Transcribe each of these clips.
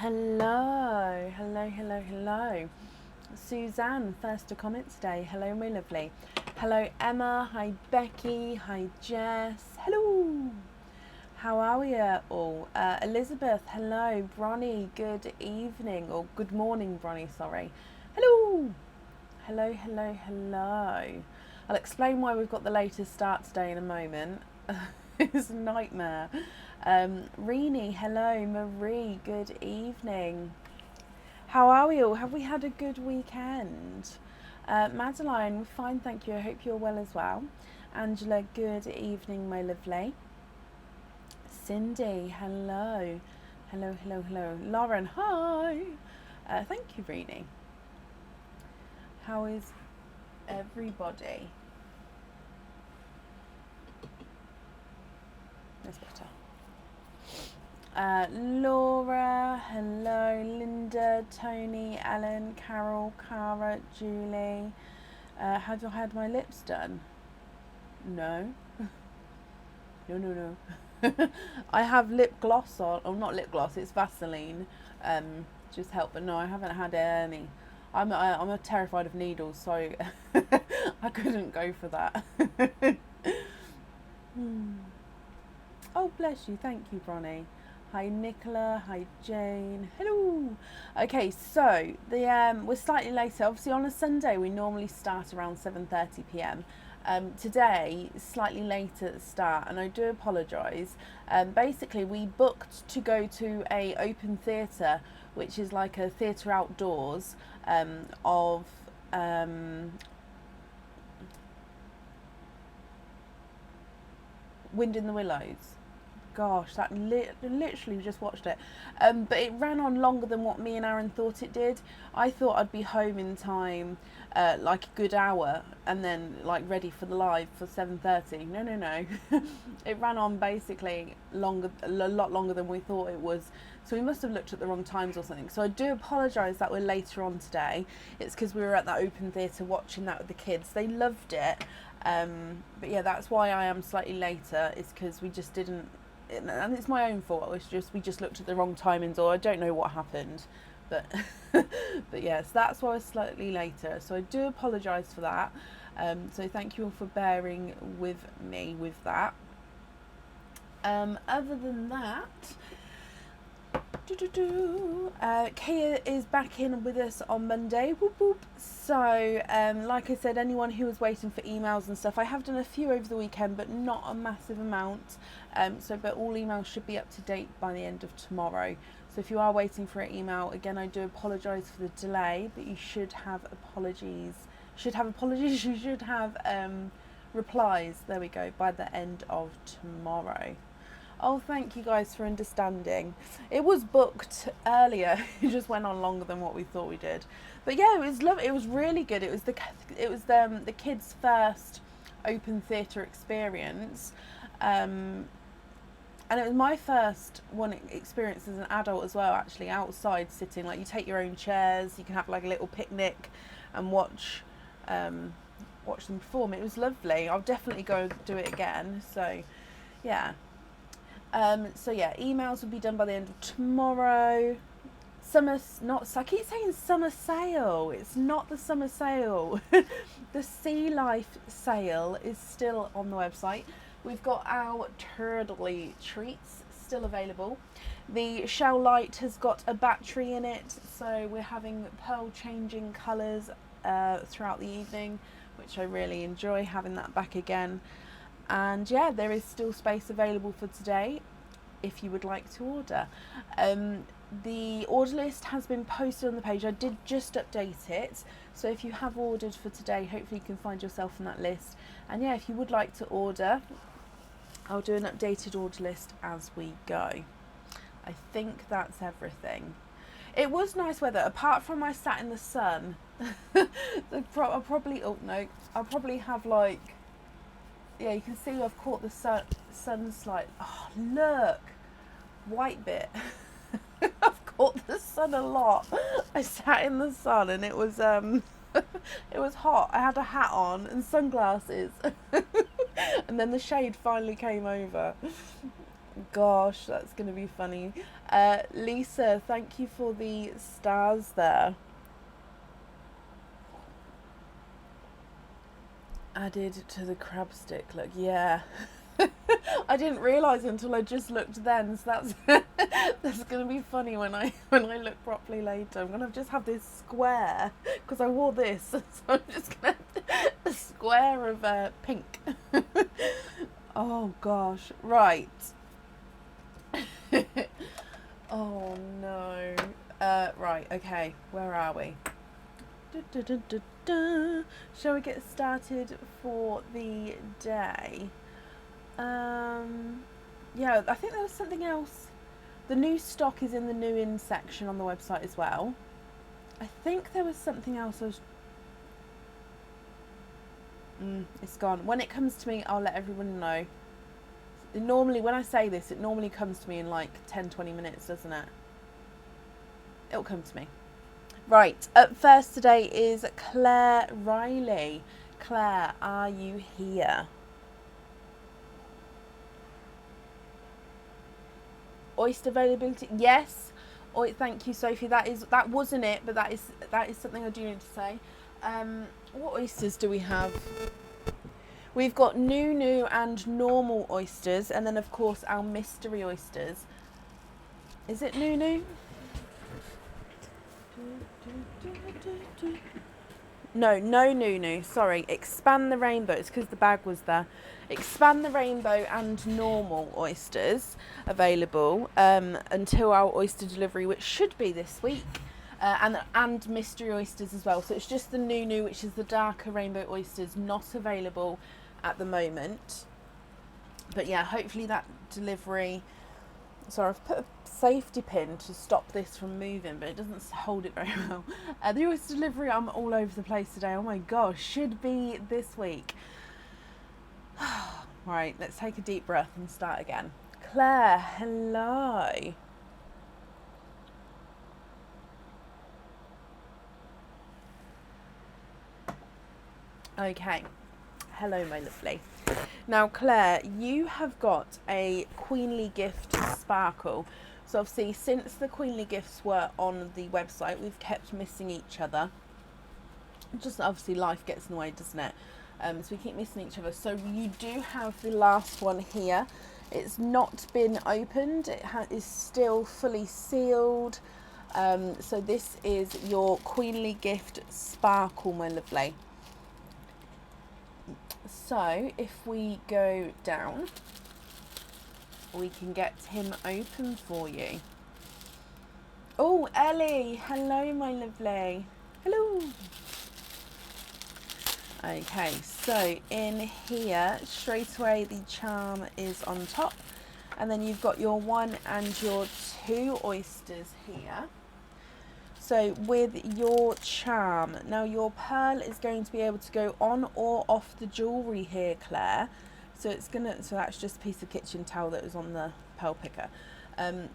Hello, hello, hello, hello. Suzanne, first to comment today. Hello, my lovely. Hello, Emma. Hi, Becky. Hi, Jess. Hello. How are we all? Elizabeth, hello. Bronnie, good evening. Or good morning, Bronnie, sorry. Hello. Hello, hello, hello. I'll explain why we've got the latest start today in a moment. It's a nightmare. Renee, hello. Marie, good evening. How are we all? Have we had a good weekend? Madeline, fine, thank you. I hope you're well as well. Angela, good evening, my lovely. Cindy, hello. Hello, hello, hello. Lauren, hi. Thank you, Renee. How is everybody? That's better. Laura, hello. Linda, Tony, Ellen, Carol, Cara, Julie. Have you had my lips done? No. No. I have lip gloss on. Oh, not lip gloss. It's Vaseline. Just help. But no, I haven't had any. I'm terrified of needles, so I couldn't go for that. Oh, bless you. Thank you, Bronnie. Hi, Nicola. Hi, Jane. Hello. Okay, so we're slightly later. Obviously, on a Sunday, we normally start around 7:30 p.m. Today, slightly later at the start, and I do apologise. Basically, we booked to go to a open theatre, which is like a theatre outdoors of Wind in the Willows. Gosh, that literally just watched it. But it ran on longer than what me and Aaron thought it did. I thought I'd be home in time, like a good hour, and then like ready for the live for 7:30. No. It ran on basically a lot longer than we thought it was. So we must have looked at the wrong times or something. So I do apologise that we're later on today. It's because we were at that open theatre watching that with the kids. They loved it. But yeah, that's why I am slightly later. It's because we just didn't. And it's my own fault. We just looked at the wrong timings, or I don't know what happened, but but yes, that's why I was slightly later. So I do apologise for that. So thank you all for bearing with me with that. Other than that, Kia is back in with us on Monday. Whoop whoop. So, like I said, anyone who was waiting for emails and stuff, I have done a few over the weekend, but not a massive amount. But all emails should be up to date by the end of tomorrow. So if you are waiting for an email, again, I do apologise for the delay, but you should have apologies. You should have replies. There we go, by the end of tomorrow. Oh, thank you guys for understanding. It was booked earlier. It just went on longer than what we thought we did. But yeah, it was lovely. It was really good. It was the kids' first open theatre experience, and it was my first one experience as an adult as well. Actually, outside sitting, like you take your own chairs. You can have like a little picnic, and watch them perform. It was lovely. I'll definitely go do it again. So, yeah. Emails will be done by the end of tomorrow. I keep saying summer sale. It's not the summer sale. The Sea Life sale is still on the website. We've got our turtley treats still available. The Shell Light has got a battery in it, so we're having pearl changing colours throughout the evening, which I really enjoy having that back again. And yeah, there is still space available for today if you would like to order. The order list has been posted on the page. I did just update it, so if you have ordered for today, hopefully you can find yourself on that list. And yeah, if you would like to order, I'll do an updated order list as we go. I think that's everything. It was nice weather, apart from I sat in the sun. I'll probably have like, yeah, you can see I've caught the sun's like, oh look, white bit. I've caught the sun a lot. I sat in the sun and it was it was hot. I had a hat on and sunglasses. And then the shade finally came over. Gosh, that's going to be funny. Lisa, thank you for the stars there. Added to the crab stick look, yeah. I didn't realise until I just looked then, so that's that's gonna be funny when I look properly later. I'm gonna just have this square because I wore this, so I'm just gonna have a square of pink. Oh gosh, right. Oh no. Right, okay, where are we? Shall we get started for the day? Yeah, I think there was something else. The new stock is in the new in section on the website as well. I think there was something else I was... it's gone. When it comes to me, I'll let everyone know. Normally, when I say this, it normally comes to me in like 10-20 minutes, doesn't it? It'll come to me. Right, up first today is Claire Riley. Claire, are you here? Oyster availability, yes. Oh, thank you, Sophie. That wasn't it, but that is something I do need to say. What oysters do we have? We've got new and normal oysters, and then of course our mystery oysters. Is it new? No new. Sorry, expand the rainbow. It's because the bag was there. Expand the rainbow and normal oysters available until our oyster delivery, which should be this week, and mystery oysters as well. So it's just the new, which is the darker rainbow oysters, not available at the moment. But yeah, hopefully that delivery. Sorry, I've put a safety pin to stop this from moving, but it doesn't hold it very well. The oyster delivery, I'm all over the place today. Oh my gosh, should be this week. Right, let's take a deep breath and start again. Claire, hello. Okay, hello my lovely. Now Claire, you have got a Queenly Gift sparkle. So obviously since the Queenly Gifts were on the website, we've kept missing each other. Just obviously life gets in the way, doesn't it? So we keep missing each other. So you do have the last one here. It's not been opened. It is still fully sealed. So this is your Queenly Gift sparkle, my lovely. So if we go down, we can get him open for you. Oh, Ellie, hello my lovely. Hello. Okay, so in here, straight away the charm is on top. And then you've got your 1 and your 2 oysters here. So with your charm, now your pearl is going to be able to go on or off the jewellery here, Claire. So that's just a piece of kitchen towel that was on the pearl picker.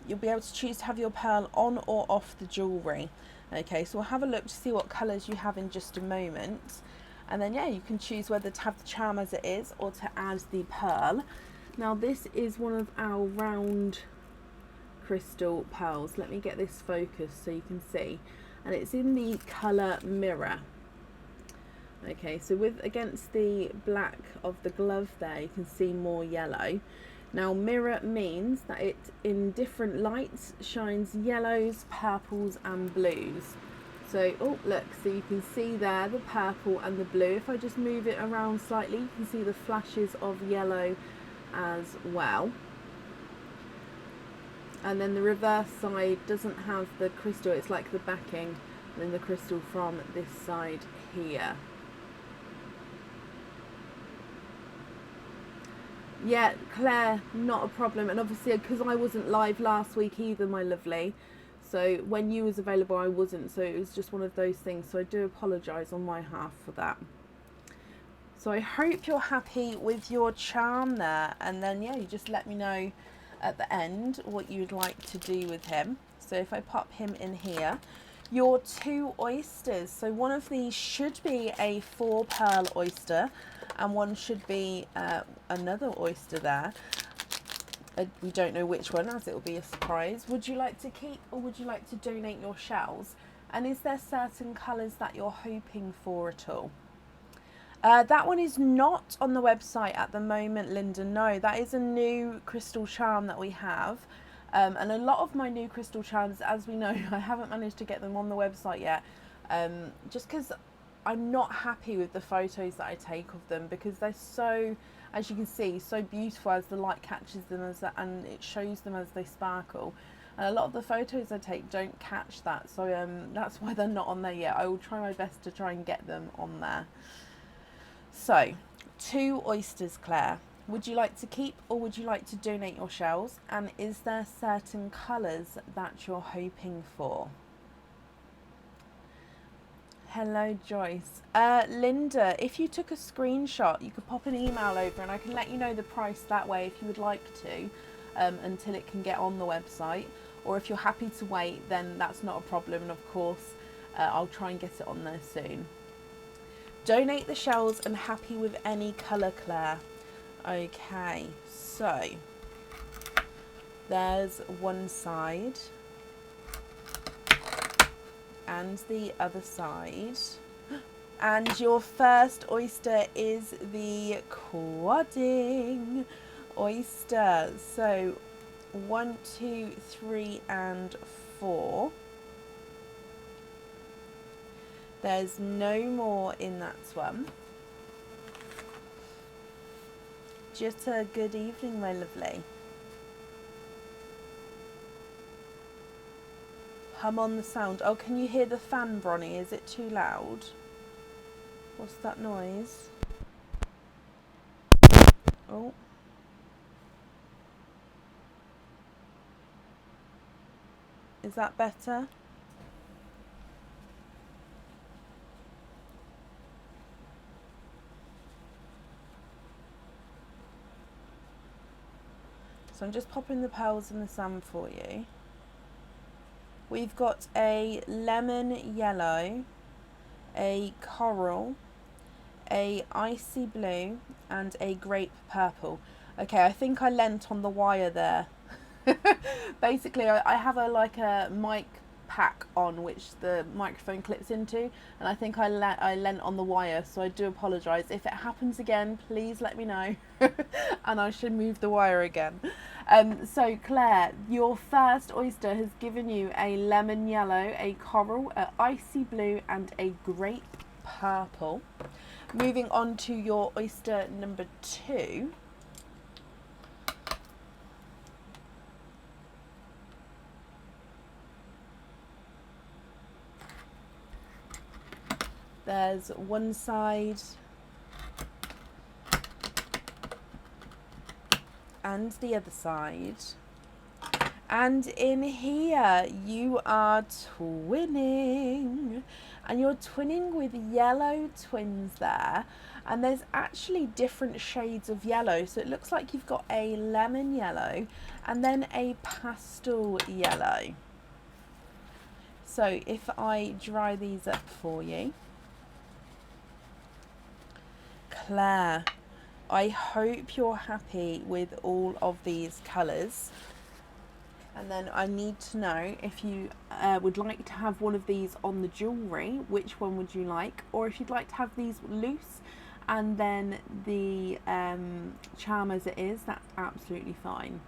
You'll be able to choose to have your pearl on or off the jewellery. Okay, so we'll have a look to see what colours you have in just a moment. And then yeah, you can choose whether to have the charm as it is or to add the pearl. Now this is one of our round crystal pearls. Let me get this focused so you can see, and it's in the colour mirror. Okay, so against the black of the glove there, you can see more yellow. Now mirror means that it in different lights shines yellows, purples and blues. So oh look, so you can see there the purple and the blue. If I just move it around slightly, you can see the flashes of yellow as well. And then the reverse side doesn't have the crystal, it's like the backing, and then the crystal from this side here. Yeah, Claire, not a problem. And obviously, because I wasn't live last week either, my lovely. So when you was available, I wasn't. So it was just one of those things. So I do apologise on my half for that. So I hope you're happy with your charm there. And then, yeah, you just let me know at the end what you'd like to do with him. So if I pop him in here, your 2 oysters. So one of these should be a 4 pearl oyster and one should be another oyster there. We don't know which one, as it will be a surprise. Would you like to keep or would you like to donate your shells? And is there certain colours that you're hoping for at all? That one is not on the website at the moment, Linda. No, that is a new crystal charm that we have. And a lot of my new crystal charms, as we know, I haven't managed to get them on the website yet. Just because I'm not happy with the photos that I take of them, because they're so, as you can see, so beautiful as the light catches them and it shows them as they sparkle. And a lot of the photos I take don't catch that, so that's why they're not on there yet. I will try my best to try and get them on there. So, 2 oysters, Claire. Would you like to keep or would you like to donate your shells? And is there certain colours that you're hoping for? Hello, Joyce. Linda, if you took a screenshot, you could pop an email over and I can let you know the price that way if you would like to, until it can get on the website. Or if you're happy to wait, then that's not a problem. And of course, I'll try and get it on there soon. Donate the shells and happy with any colour, Claire. Okay, so there's one side and the other side. And your first oyster is the quadding oyster. So 1, 2, 3 and 4. There's no more in that one. Just a good evening, my lovely. Hum on the sound. Oh, can you hear the fan, Bronnie? Is it too loud? What's that noise? Oh. Is that better? So I'm just popping the pearls in the sand for you. We've got a lemon yellow, a coral, a icy blue, and a grape purple. Okay, I think I lent on the wire there. Basically, I have a mic pack on which the microphone clips into, and I think I lent on the wire, so I do apologise. If it happens again, please let me know and I should move the wire again. So Claire, your first oyster has given you a lemon yellow, a coral, a icy blue and a grape purple. Moving on to your oyster number 2. There's one side and the other side. And in here you are twinning. And you're twinning with yellow twins there. And there's actually different shades of yellow. So it looks like you've got a lemon yellow and then a pastel yellow. So if I dry these up for you. Claire, I hope you're happy with all of these colours. And then I need to know if you would like to have one of these on the jewellery, which one would you like? Or if you'd like to have these loose and then the charm as it is, that's absolutely fine.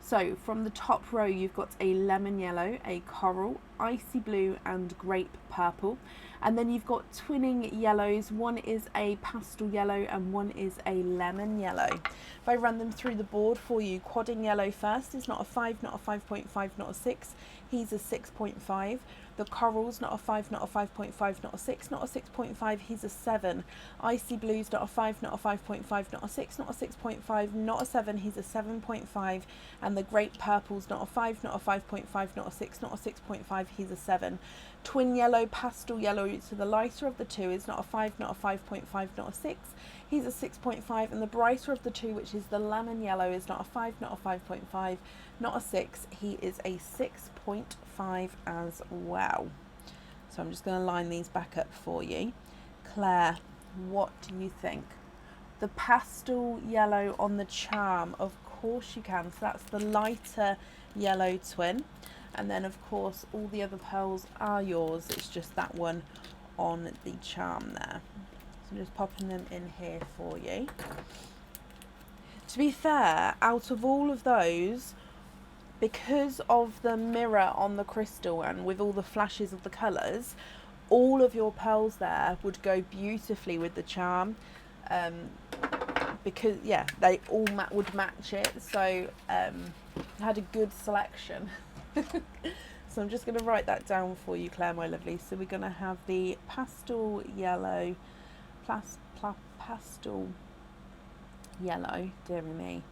So from the top row, you've got a lemon yellow, a coral, icy blue and grape purple. And then you've got twinning yellows. One is a pastel yellow and one is a lemon yellow. If I run them through the board for you, quadding yellow first is not a 5, not a 5.5, not a 6. He's a 6.5. The coral's not a 5, not a 5.5, not a 6, not a 6.5. He's a 7. Icy blue's not a 5, not a 5.5, not a 6, not a 6.5, not a 7. He's a 7.5. And the grape purple's not a 5, not a 5.5, not a 6, not a 6.5. He's a 7. Twin yellow, pastel yellow, so the lighter of the two is not a 5, not a 5.5, not a 6. He's a 6.5, and the brighter of the two, which is the lemon yellow, is not a 5, not a 5.5, not a 6. He is a 6.5 as well. So I'm just going to line these back up for you. Claire, what do you think? The pastel yellow on the charm, of course you can. So that's the lighter yellow twin, and then of course all the other pearls are yours. It's just that one on the charm there. So I'm just popping them in here for you. To be fair, out of all of those, because of the mirror on the crystal and with all the flashes of the colours, all of your pearls there would go beautifully with the charm, because yeah, they all would match it. So I had a good selection. So I'm just going to write that down for you, Claire, my lovely. So we're going to have the pastel yellow, pastel yellow, dear me,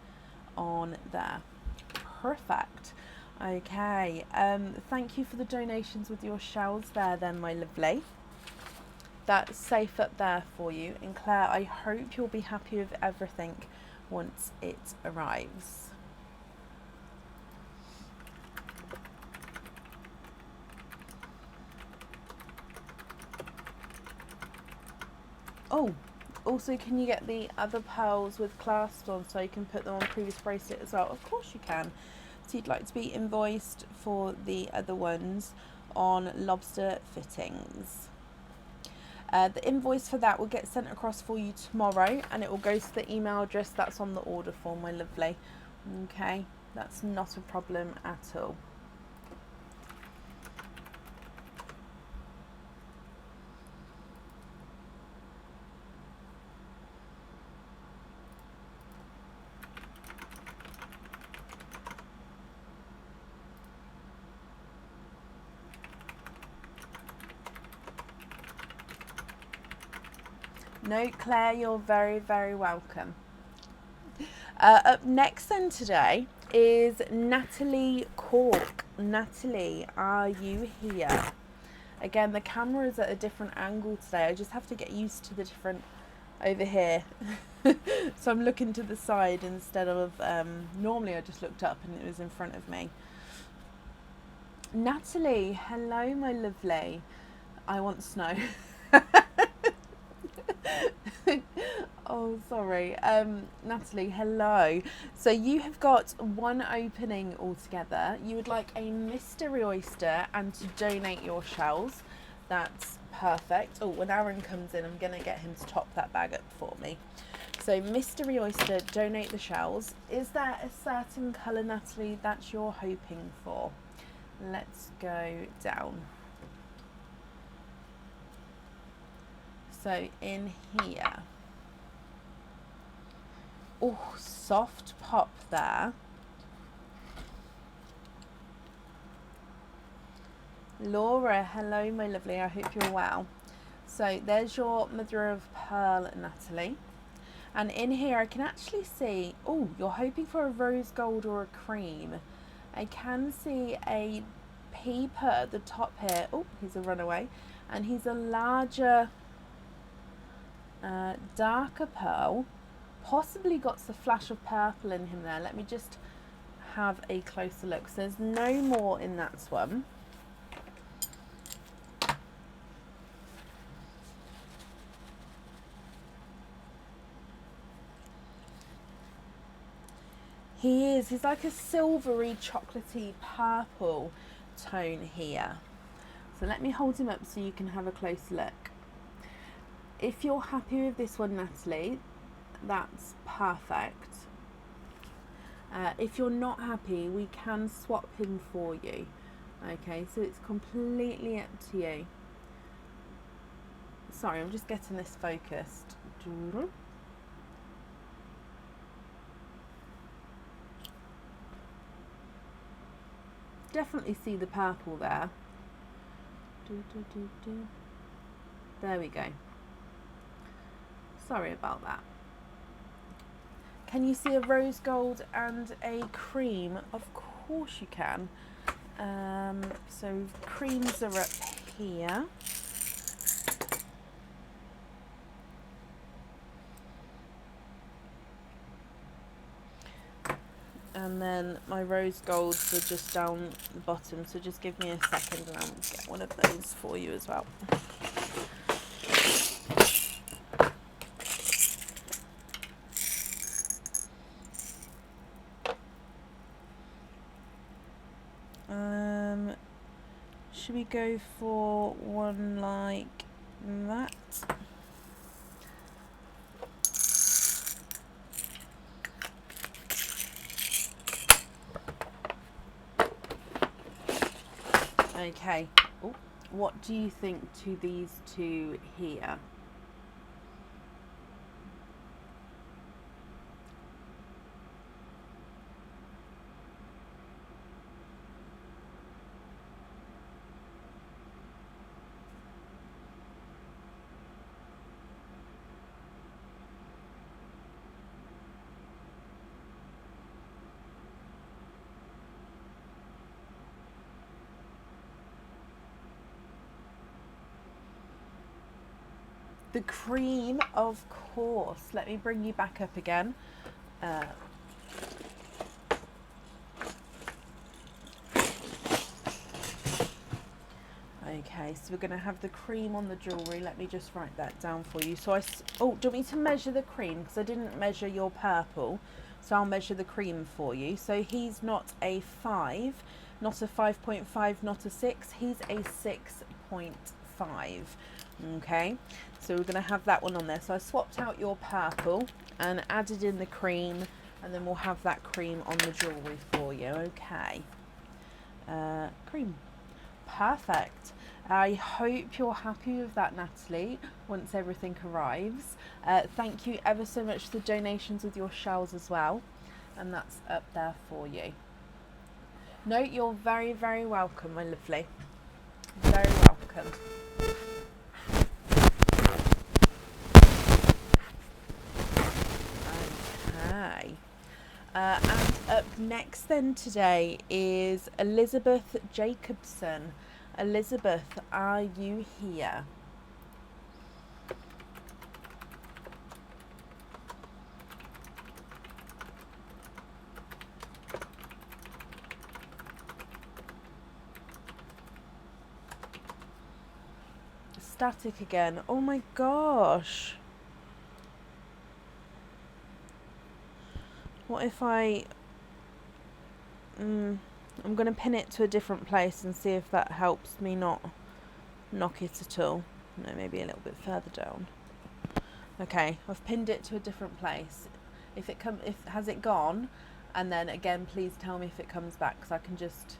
on there. Perfect. Okay, thank you for the donations with your shells there then, my lovely. That's safe up there for you. And Claire, I hope you'll be happy with everything once it arrives. Oh, also, can you get the other pearls with clasps on so you can put them on previous bracelet as well? Of course you can. So you'd like to be invoiced for the other ones on lobster fittings. The invoice for that will get sent across for you tomorrow, and it will go to the email address that's on the order form, my lovely. Okay, that's not a problem at all. No, Claire, you're very, very welcome. Up next then today is Natalie Cork. Natalie, are you here? Again, the camera is at a different angle today. I just have to get used to the different over here. So I'm looking to the side instead of, normally I just looked up and it was in front of me. Natalie, hello, my lovely. I want snow. Oh, sorry. Natalie, hello. So you have got one opening altogether. You would like a mystery oyster and to donate your shells. That's perfect. Oh, when Aaron comes in, I'm going to get him to top that bag up for me. So mystery oyster, donate the shells. Is there a certain colour, Natalie, that you're hoping for? Let's go down. So in here, oh, soft pop there. Laura, hello, my lovely. I hope you're well. So there's your mother of pearl, Natalie. And in here, I can actually see, oh, you're hoping for a rose gold or a cream. I can see a peeper at the top here. Oh, he's a runaway. And he's a larger, darker pearl, possibly got a flash of purple in him there. Let me just have a closer look. So there's no more in that one. He's like a silvery chocolatey purple tone here. So let me hold him up so you can have a closer look. If you're happy with this one, Natalie, that's perfect. If you're not happy, we can swap him for you. Okay, so it's completely up to you. Sorry, I'm just getting this focused. Definitely see the purple there. There we go. Sorry about that. Can you see a rose gold and a cream? Of course you can. So creams are up here. And then my rose golds are just down the bottom, so just give me a second and I'll get one of those for you as well. should we go for one like that? Okay. Oh, what do you think to these two here? The cream, of course. Let me bring you back up again. Okay, so we're going to have the cream on the jewellery. Let me just write that down for you. So oh, do you want me to measure the cream? Because I didn't measure your purple. So I'll measure the cream for you. So he's not a 5, not a 5.5, not a 6. He's a 6.5. Okay, so we're going to have that one on there. So I swapped out your purple and added in the cream, and then we'll have that cream on the jewellery for you. Okay, cream. Perfect. I hope you're happy with that, Natalie, once everything arrives. Thank you ever so much for the donations with your shells as well. And that's up there for you. No, you're very, very welcome, my lovely. Very welcome. Okay. And up next then today is Elizabeth Jacobson. Elizabeth, are you here? Static again. Oh my gosh. What if I'm going to pin it to a different place and see if that helps me not knock it at all. No, maybe a little bit further down. Okay, I've pinned it to a different place. Has it gone? And then again, please tell me if it comes back, because I can just,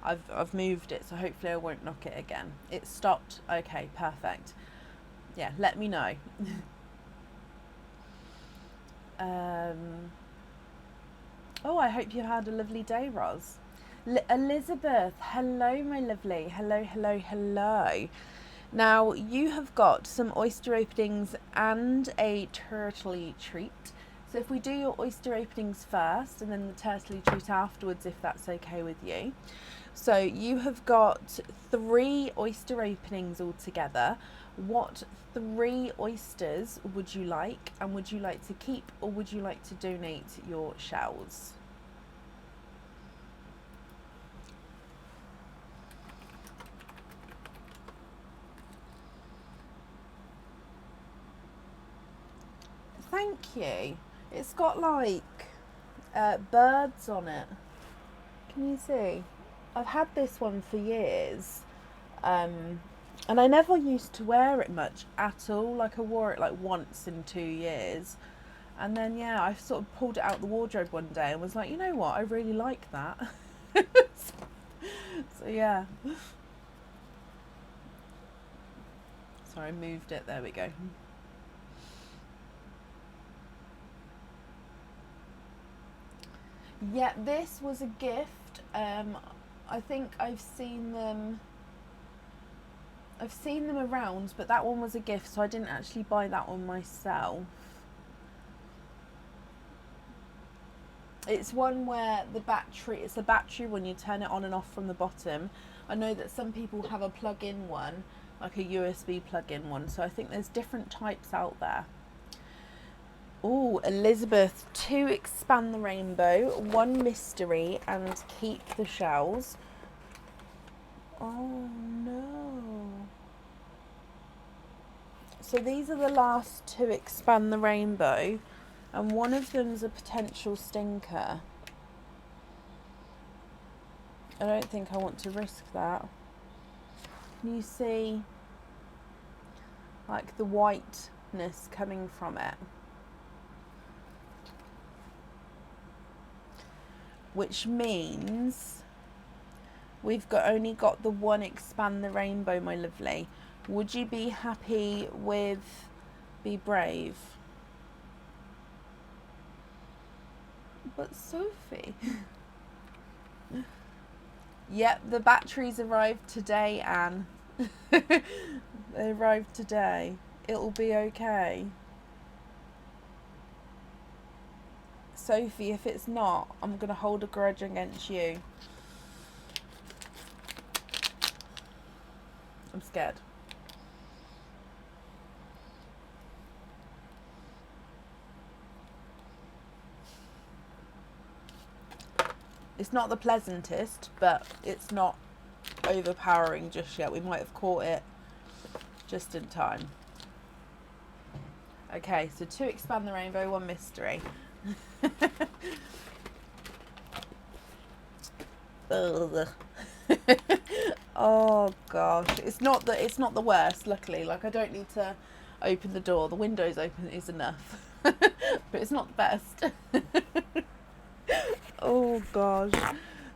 I've moved it, so hopefully I won't knock it again. It stopped. Okay, perfect. Yeah, let me know. Oh, I hope you had a lovely day, Roz. Elizabeth, hello, my lovely. Hello, hello, hello. Now, you have got some oyster openings and a turtley treat. So if we do your oyster openings first and then the turtley treat afterwards, if that's okay with you. So you have got 3 oyster openings altogether. What 3 oysters would you like, and would you like to keep, or would you like to donate your shells? Thank you. It's got like birds on it. Can you see? I've had this one for years. And I never used to wear it much at all. Like I wore it like once in 2 years. And then, yeah, I sort of pulled it out the wardrobe one day and was like, you know what? I really like that. So, yeah. Sorry, I moved it. There we go. Yeah, this was a gift. I think I've seen them around, but that one was a gift, so I didn't actually buy that one myself. It's one where it's a battery when you turn it on and off from the bottom. I know that some people have a plug-in one, like a USB plug-in one, so I think there's different types out there. Oh, Elizabeth, 2 expand the rainbow, 1 mystery, and keep the shells. Oh no. So these are the last 2 expand the rainbow, and one of them's a potential stinker. I don't think I want to risk that. Can you see like the whiteness coming from it? Which means we've only got the one Expand the Rainbow, my lovely. Would you be happy with Be Brave? But Sophie. Yep, the batteries arrived today, Anne. They arrived today. It'll be okay. Sophie, if it's not, I'm going to hold a grudge against you. I'm scared. It's not the pleasantest, but it's not overpowering just yet. We might have caught it just in time. Okay, so 2 Expand the Rainbow, 1 mystery. Oh gosh, it's not the worst, luckily. Like, I don't need to open the door. The window's open is enough. But it's not the best. Oh gosh.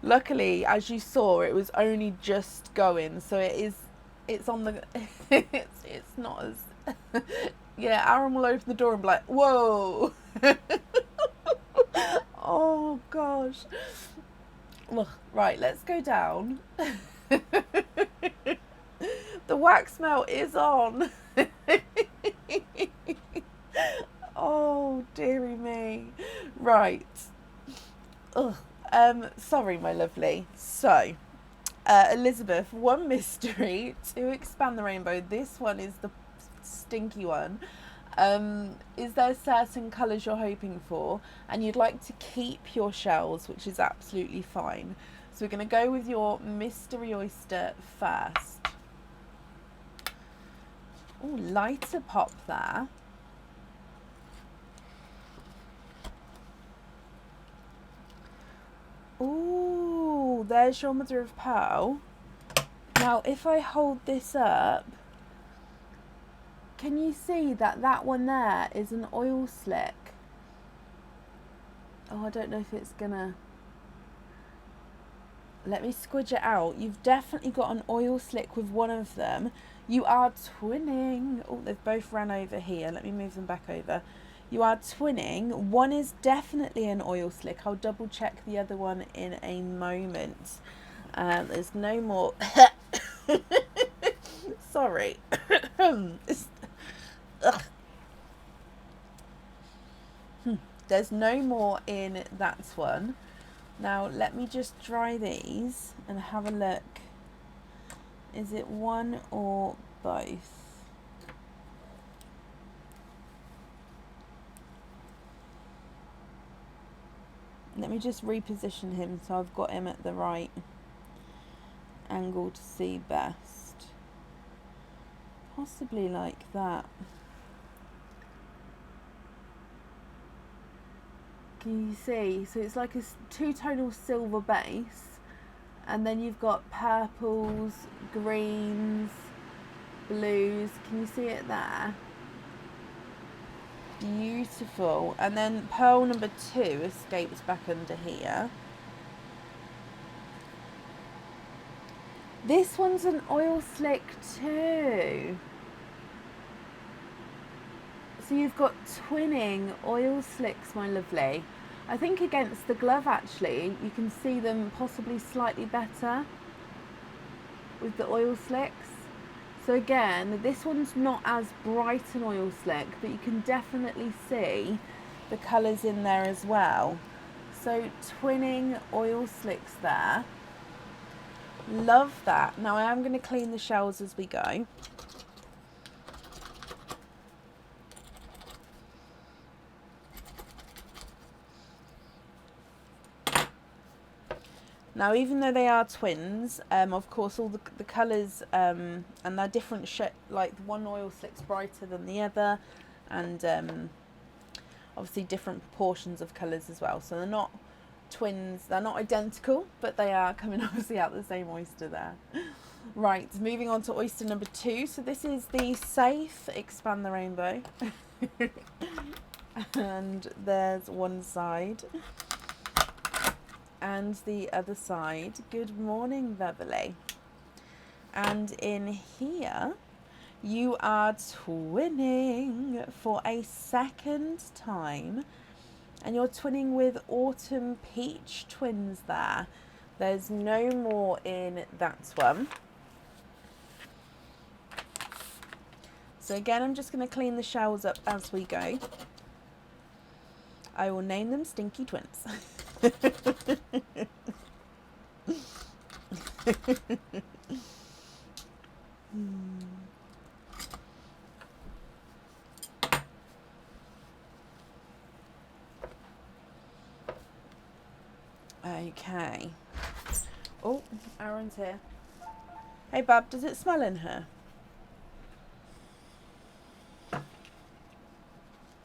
Luckily, as you saw, it was only just going, so it's on the it's not as yeah, Aaron will open the door and be like, whoa. Oh gosh. Ugh. Right, let's go down. The wax melt is on. Oh dearie me. Right. Ugh. Sorry, my lovely. So, Elizabeth, 1 mystery, 2 Expand the Rainbow. This one is the stinky one. Is there certain colours you're hoping for and you'd like to keep your shells, which is absolutely fine. So we're going to go with your mystery oyster first. Oh, lighter pop there. Ooh, there's your mother of pearl. Now, if I hold this up, can you see that that one there is an oil slick? Oh, I don't know if it's gonna... Let me squidge it out. You've definitely got an oil slick with one of them. You are twinning. Oh, they've both ran over here. Let me move them back over. You are twinning. One is definitely an oil slick. I'll double check the other one in a moment. There's no more... Sorry. There's no more in that one. Now let me just dry these and have a look. Is it one or both? Let me just reposition him so I've got him at the right angle to see best. Possibly like that. Can you see? So it's like a 2-tonal silver base, and then you've got purples, greens, blues. Can you see it there? Beautiful. And then pearl number 2 escapes back under here. This one's an oil slick too. So you've got twinning oil slicks, my lovely. I think against the glove actually, you can see them possibly slightly better with the oil slicks. So again, this one's not as bright an oil slick, but you can definitely see the colours in there as well. So twinning oil slicks there. Love that. Now I am going to clean the shells as we go. Now, even though they are twins, of course, all the colours and they're different. Like one oil slick's brighter than the other, and obviously different proportions of colours as well. So they're not twins. They're not identical, but they are coming obviously out the same oyster there. Right, moving on to oyster number 2. So this is the Safe Expand the Rainbow. And there's one side. And the other side. Good morning, Beverly. And in here, you are twinning for a second time. And you're twinning with Autumn Peach twins there. There's no more in that one. So again, I'm just going to clean the shells up as we go. I will name them Stinky Twins. Okay. Oh, Aaron's here. Hey, Bub, does it smell in here?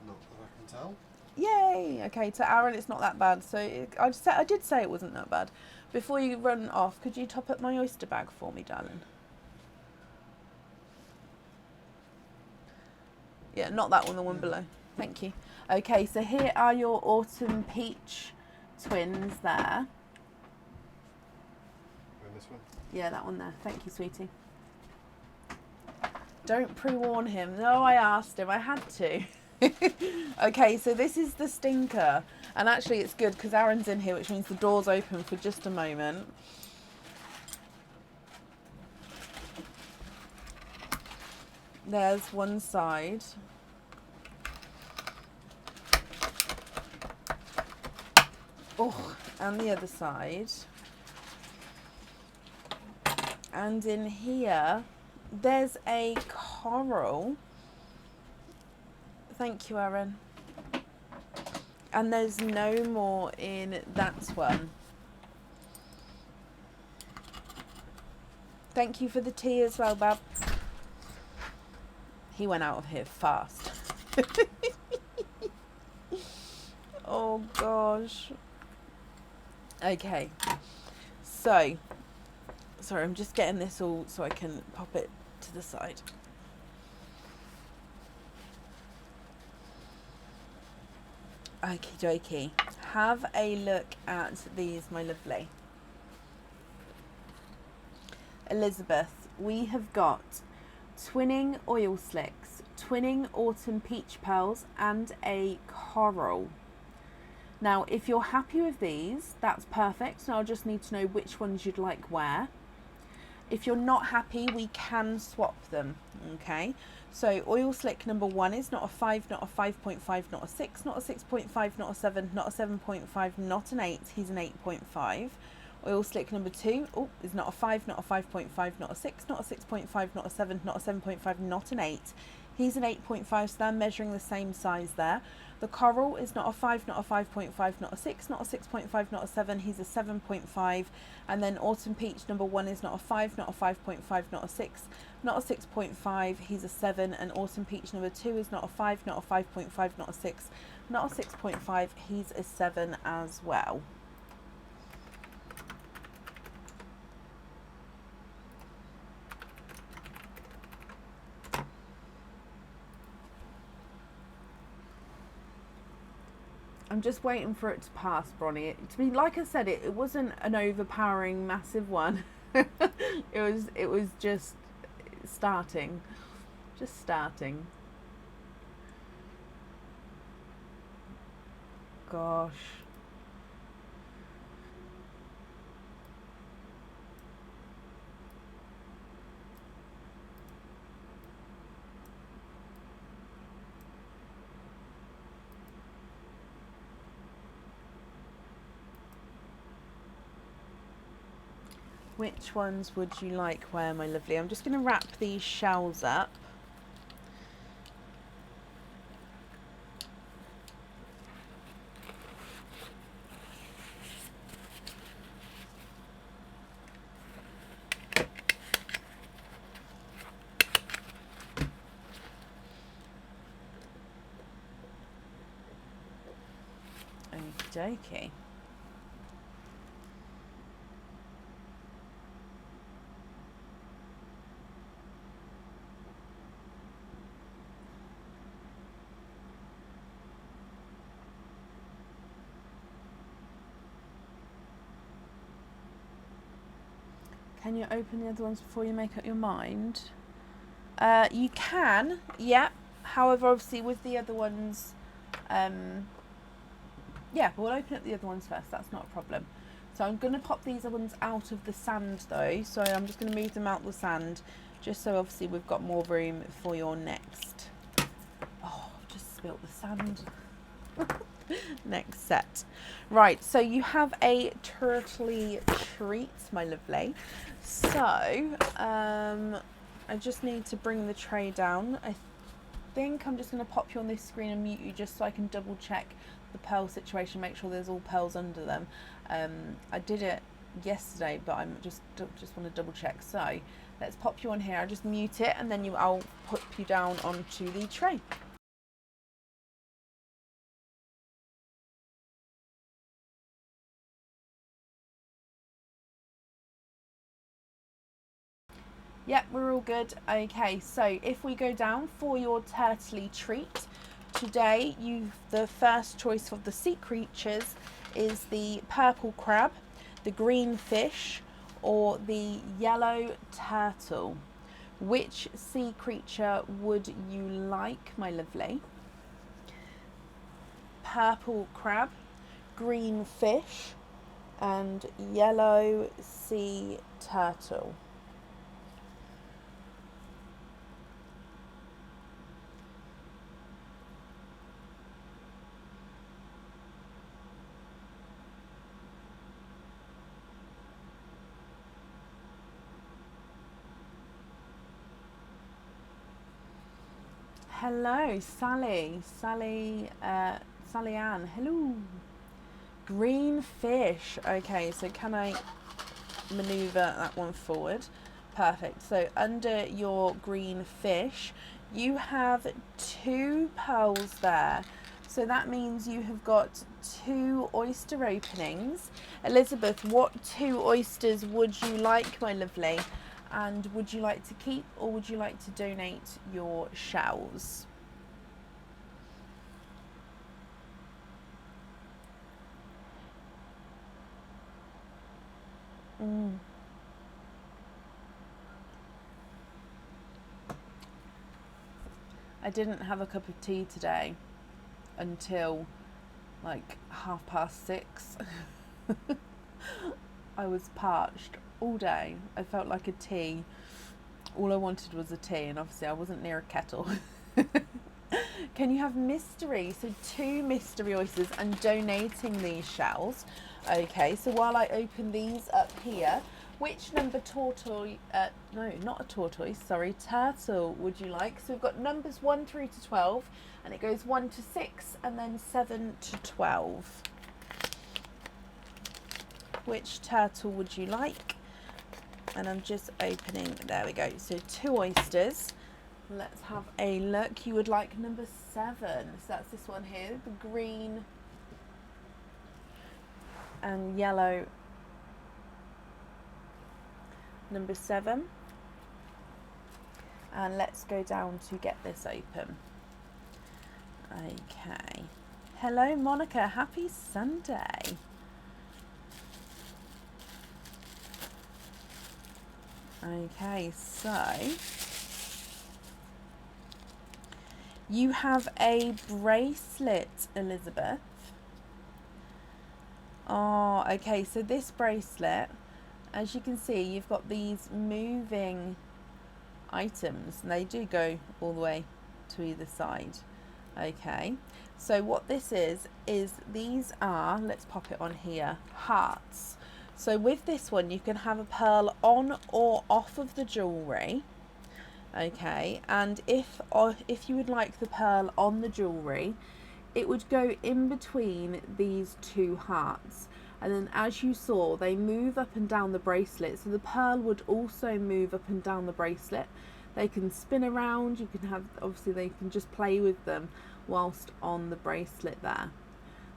Not that I can tell. Yay! Okay, to Aaron, it's not that bad. So I did say it wasn't that bad. Before you run off, could you top up my oyster bag for me, darling? Yeah, not that one, the one below. Thank you. Okay, so here are your Autumn Peach twins there. And this one? Yeah, that one there. Thank you, sweetie. Don't pre-warn him. No, I asked him. I had to. Okay, so this is the stinker. And actually it's good because Aaron's in here, which means the door's open for just a moment. There's one side. Oh, and the other side. And in here, there's a coral. Thank you, Aaron. And there's no more in that one. Thank you for the tea as well, Bab. He went out of here fast. Oh, gosh. Okay. So, sorry, I'm just getting this all so I can pop it to the side. Okie dokie. Have a look at these, my lovely. Elizabeth, we have got twinning oil slicks, twinning autumn peach pearls, and a coral. Now, if you're happy with these, that's perfect. So I'll just need to know which ones you'd like where. If you're not happy, we can swap them, okay? So oil slick number 1 is not a 5, not a 5.5, not a 6, not a 6.5, not a 7, not a 7.5, not an 8. He's an 8.5. Oil slick number 2 is not a 5, not a 5.5, not a 6, not a 6.5, not a 7, not a 7.5, not an 8. He's an 8.5, so they're measuring the same size there. The coral is not a 5, not a 5.5, not a 6, not a 6.5, not a 7. He's a 7.5. And then autumn peach number 1 is not a 5, not a 5.5, not a 6, not a 6.5. He's a 7. And autumn peach number 2 is not a 5, not a 5.5, not a 6, not a 6.5. He's a 7 as well. I'm just waiting for it to pass, Bronnie. To be like I said, it wasn't an overpowering massive one. it was just starting. Just starting. Gosh. Which ones would you like where, my lovely? I'm just going to wrap these shells up. Okie dokie. Can you open the other ones before you make up your mind? You can, yeah. However, obviously with the other ones, yeah, we'll open up the other ones first. That's not a problem. So I'm going to pop these other ones out of the sand though. So I'm just going to move them out the sand, just so obviously we've got more room for your next. Oh, I've just spilt the sand. Next set. Right, so you have a turtley treat, my lovely. So I just need to bring the tray down. I think I'm just going to pop you on this screen and mute you just so I can double check the pearl situation, make sure there's all pearls under them. I did it yesterday, but I'm just want to double check. So let's pop you on here. I'll just mute it and then I'll put you down onto the tray. Yep, we're all good. Okay, so if we go down for your turtley treat, today the first choice of the sea creatures is the purple crab, the green fish, or the yellow turtle. Which sea creature would you like, my lovely? Purple crab, green fish, and yellow sea turtle. Hello, Sally Ann. Hello. Green fish. Okay, so can I maneuver that one forward? Perfect. So under your green fish, you have 2 pearls there. So that means you have got 2 oyster openings. Elizabeth, what 2 oysters would you like, my lovely? And would you like to keep or would you like to donate your shells? I didn't have a cup of tea today until like 6:30. I was parched all day. I felt like a tea. All I wanted was a tea, and obviously I wasn't near a kettle. Can you have mystery? So 2 mystery oysters and donating these shells. Okay, so while I open these up here, which number tortoise, no, not a tortoise, sorry, turtle would you like? So we've got numbers 1 through to 12, and it goes 1 to 6 and then 7 to 12. Which turtle would you like? And I'm just opening, there we go. So 2 oysters. Let's have a look. You would like number 7. So that's this one here, the green and yellow. Number 7. And let's go down to get this open. Okay. Hello, Monica. Happy Sunday. Okay, so you have a bracelet, Elizabeth. Oh, okay, so this bracelet, as you can see, you've got these moving items, and they do go all the way to either side. Okay, so what this is these are, let's pop it on here, hearts. So with this one, you can have a pearl on or off of the jewellery. Okay, and if you would like the pearl on the jewellery, it would go in between these 2 hearts. And then as you saw, they move up and down the bracelet. So the pearl would also move up and down the bracelet. They can spin around. You can have, obviously they can just play with them whilst on the bracelet there.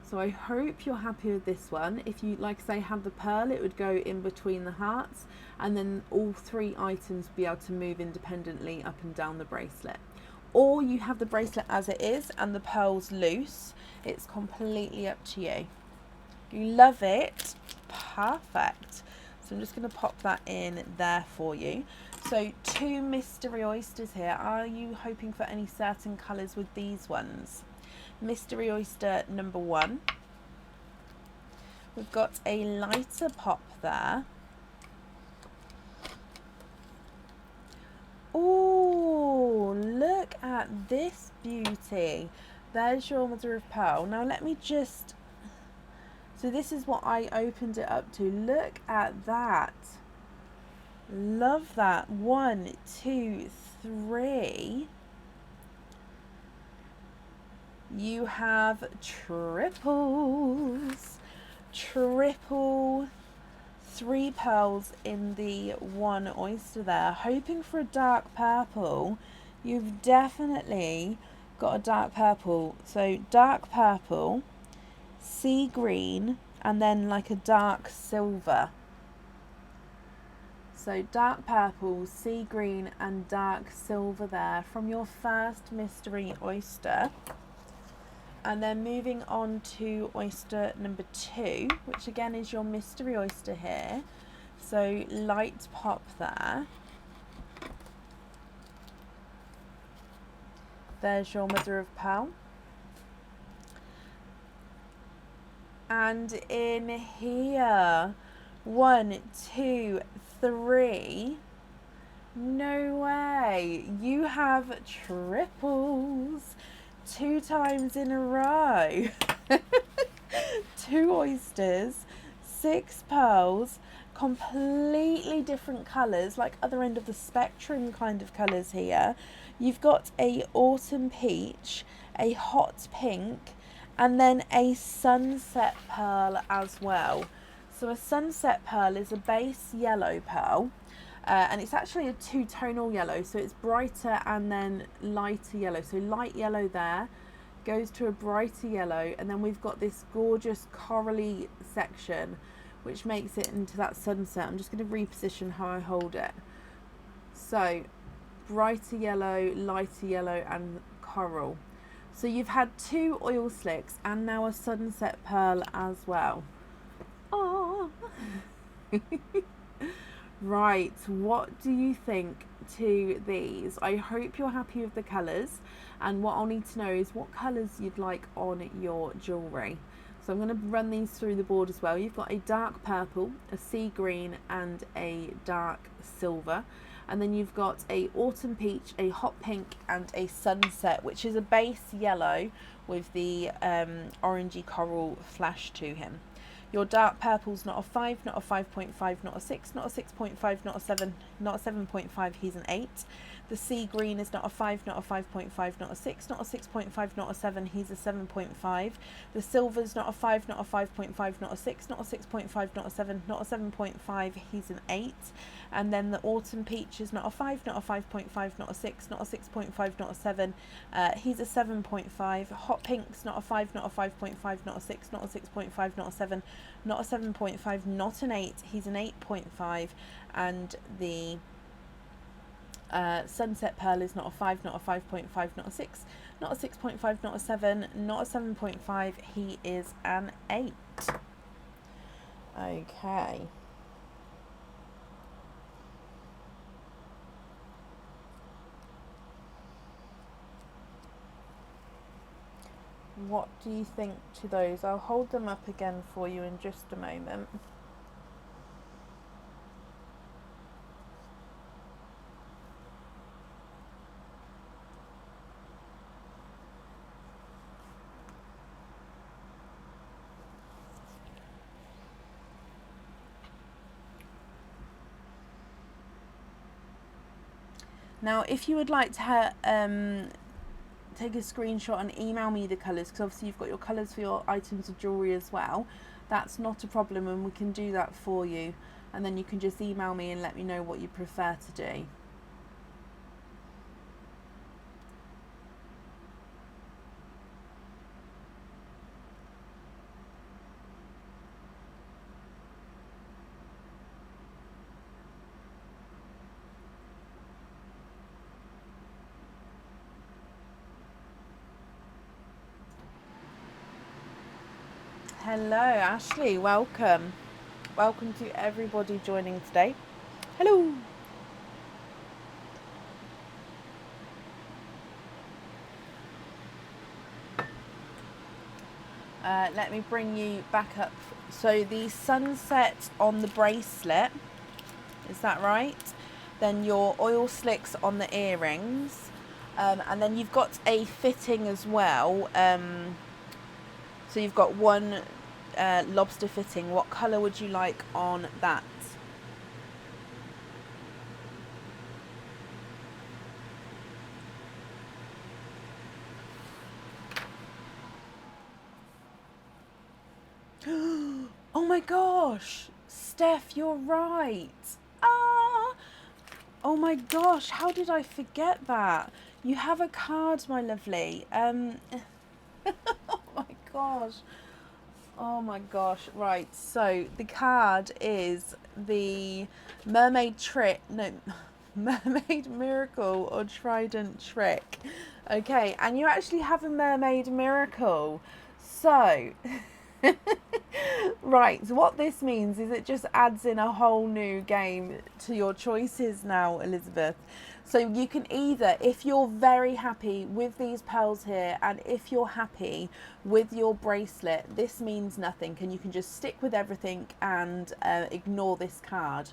So I hope you're happy with this one. If you, like say, have the pearl, it would go in between the hearts, and then all 3 items would be able to move independently up and down the bracelet. Or you have the bracelet as it is and the pearls loose. It's completely up to you. You love it? Perfect. So So I'm just going to pop that in there for you. So 2 mystery oysters here. Are you hoping for any certain colours with these ones? Mystery oyster number 1. We've got a lighter pop there. Oh, look at this beauty. There's your mother of pearl. Now let me just, so this is what I opened it up to. Look at that. Love that. 1, 2, 3. You have triples. Triple 3 pearls in the 1 oyster there. Hoping for a dark purple. You've definitely got a dark purple. So dark purple, sea green, and then like a dark silver. So dark purple, sea green, and dark silver there from your first mystery oyster. And then moving on to oyster number 2, which again is your mystery oyster here. So light pop there. There's your mother of pearl. And in here, 1, 2, 3. No way. You have triples 2 times in a row. 2 oysters, 6 pearls, completely different colours, like other end of the spectrum kind of colours here. You've got a autumn peach, a hot pink, and then a sunset pearl as well. So a sunset pearl is a base yellow pearl. And it's actually a 2-tonal yellow, so it's brighter and then lighter yellow. So light yellow there goes to a brighter yellow, and then we've got this gorgeous corally section which makes it into that sunset. I'm just going to reposition how I hold it. So brighter yellow, lighter yellow, and coral. So you've had 2 oil slicks and now a sunset pearl as well. Oh. Right, what do you think to these? I hope you're happy with the colours, and what I'll need to know is what colours you'd like on your jewellery. So I'm going to run these through the board as well. You've got a dark purple, a sea green, and a dark silver. And then you've got a autumn peach, a hot pink, and a sunset, which is a base yellow with the orangey coral flash to him. Your dark purple's not a 5, not a 5.5, not a 6, not a 6.5, not a 7, not a 7.5, he's an 8. The sea green is not a 5, not a 5.5, not a 6, not a 6.5, not a 7, he's a 7.5. The silver's not a 5, not a 5.5, not a 6, not a 6.5, not a 7, not a 7.5, he's an 8. And then the autumn peach is not a 5, not a 5.5, not a 6, not a 6.5, not a 7, he's a 7.5. Hot pink's not a 5, not a 5.5, not a 6, not a 6.5, not a 7, not a 7.5, not an 8, he's an 8.5. And the sunset pearl is not a 5, not a 5.5, not a 6, not a 6.5, not a 7, not a 7.5, he is an 8. Okay. What do you think to those? I'll hold them up again for you in just a moment. Now, if you would like to take a screenshot and email me the colours, because obviously you've got your colours for your items of jewellery as well, that's not a problem, and we can do that for you. And then you can just email me and let me know what you prefer to do. Hello, Ashley, welcome. Welcome to everybody joining today. Hello. Let me bring you back up. So the sunset on the bracelet, is that right? Then your oil slicks on the earrings, and then you've got a fitting as well. So you've got one lobster fitting. What colour would you like on that? Oh my gosh, Steph, you're right. Ah, oh my gosh, how did I forget that? You have a card, my lovely. Oh my gosh. Oh my gosh. Right, so the card is the Mermaid Trick. No, Mermaid Miracle or Trident Trick. Okay, and you actually have a Mermaid Miracle. So, right, so what this means is it just adds in a whole new game to your choices now, Elizabeth. So you can either, if you're very happy with these pearls here and if you're happy with your bracelet, this means nothing and you can just stick with everything and ignore this card.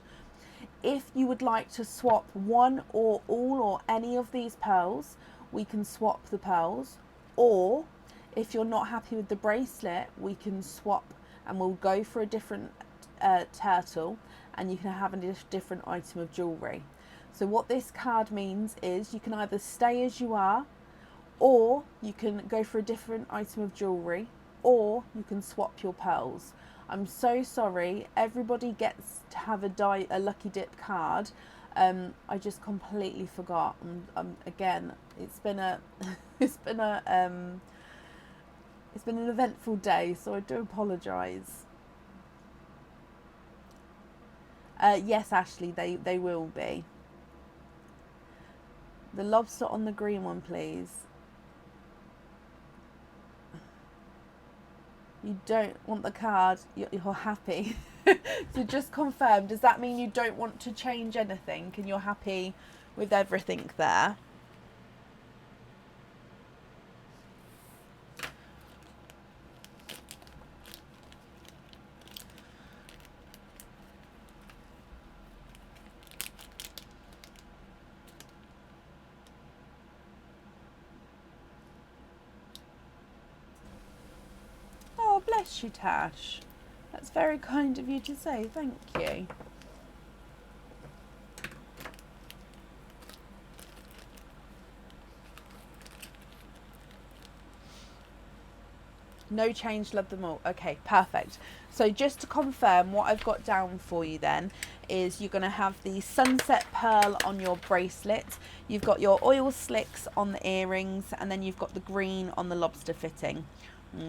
If you would like to swap one or all or any of these pearls, we can swap the pearls. Or if you're not happy with the bracelet, we can swap and we'll go for a different turtle and you can have a different item of jewellery. So what this card means is you can either stay as you are, or you can go for a different item of jewellery, or you can swap your pearls. I'm so sorry, everybody gets to have a lucky dip card. I just completely forgot. Again, it's been an eventful day, so I do apologise. Yes, Ashley, they will be. The lobster on the green one, please. You don't want the card, you're happy. So just confirm, does that mean you don't want to change anything and you're happy with everything there? Oh, bless you, Tash. That's very kind of you to say, thank you. No change, love them all. Okay, perfect. So just to confirm, what I've got down for you then is you're going to have the sunset pearl on your bracelet, you've got your oil slicks on the earrings, and then you've got the green on the lobster fitting.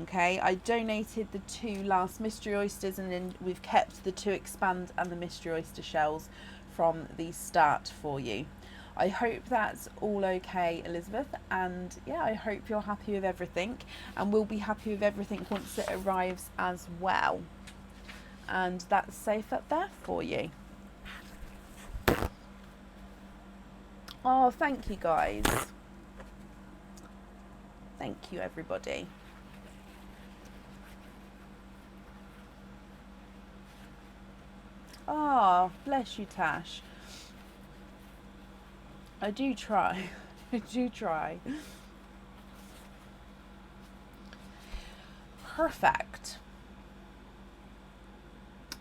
Okay, I donated the 2 last mystery oysters, and then we've kept the 2 expand and the mystery oyster shells from the start for you. I hope that's all okay, Elizabeth, and yeah, I hope you're happy with everything, and we'll be happy with everything once it arrives as well. And that's safe up there for you. Oh, thank you guys. Thank you, everybody. Oh, bless you, Tash. I do try. I do try. Perfect.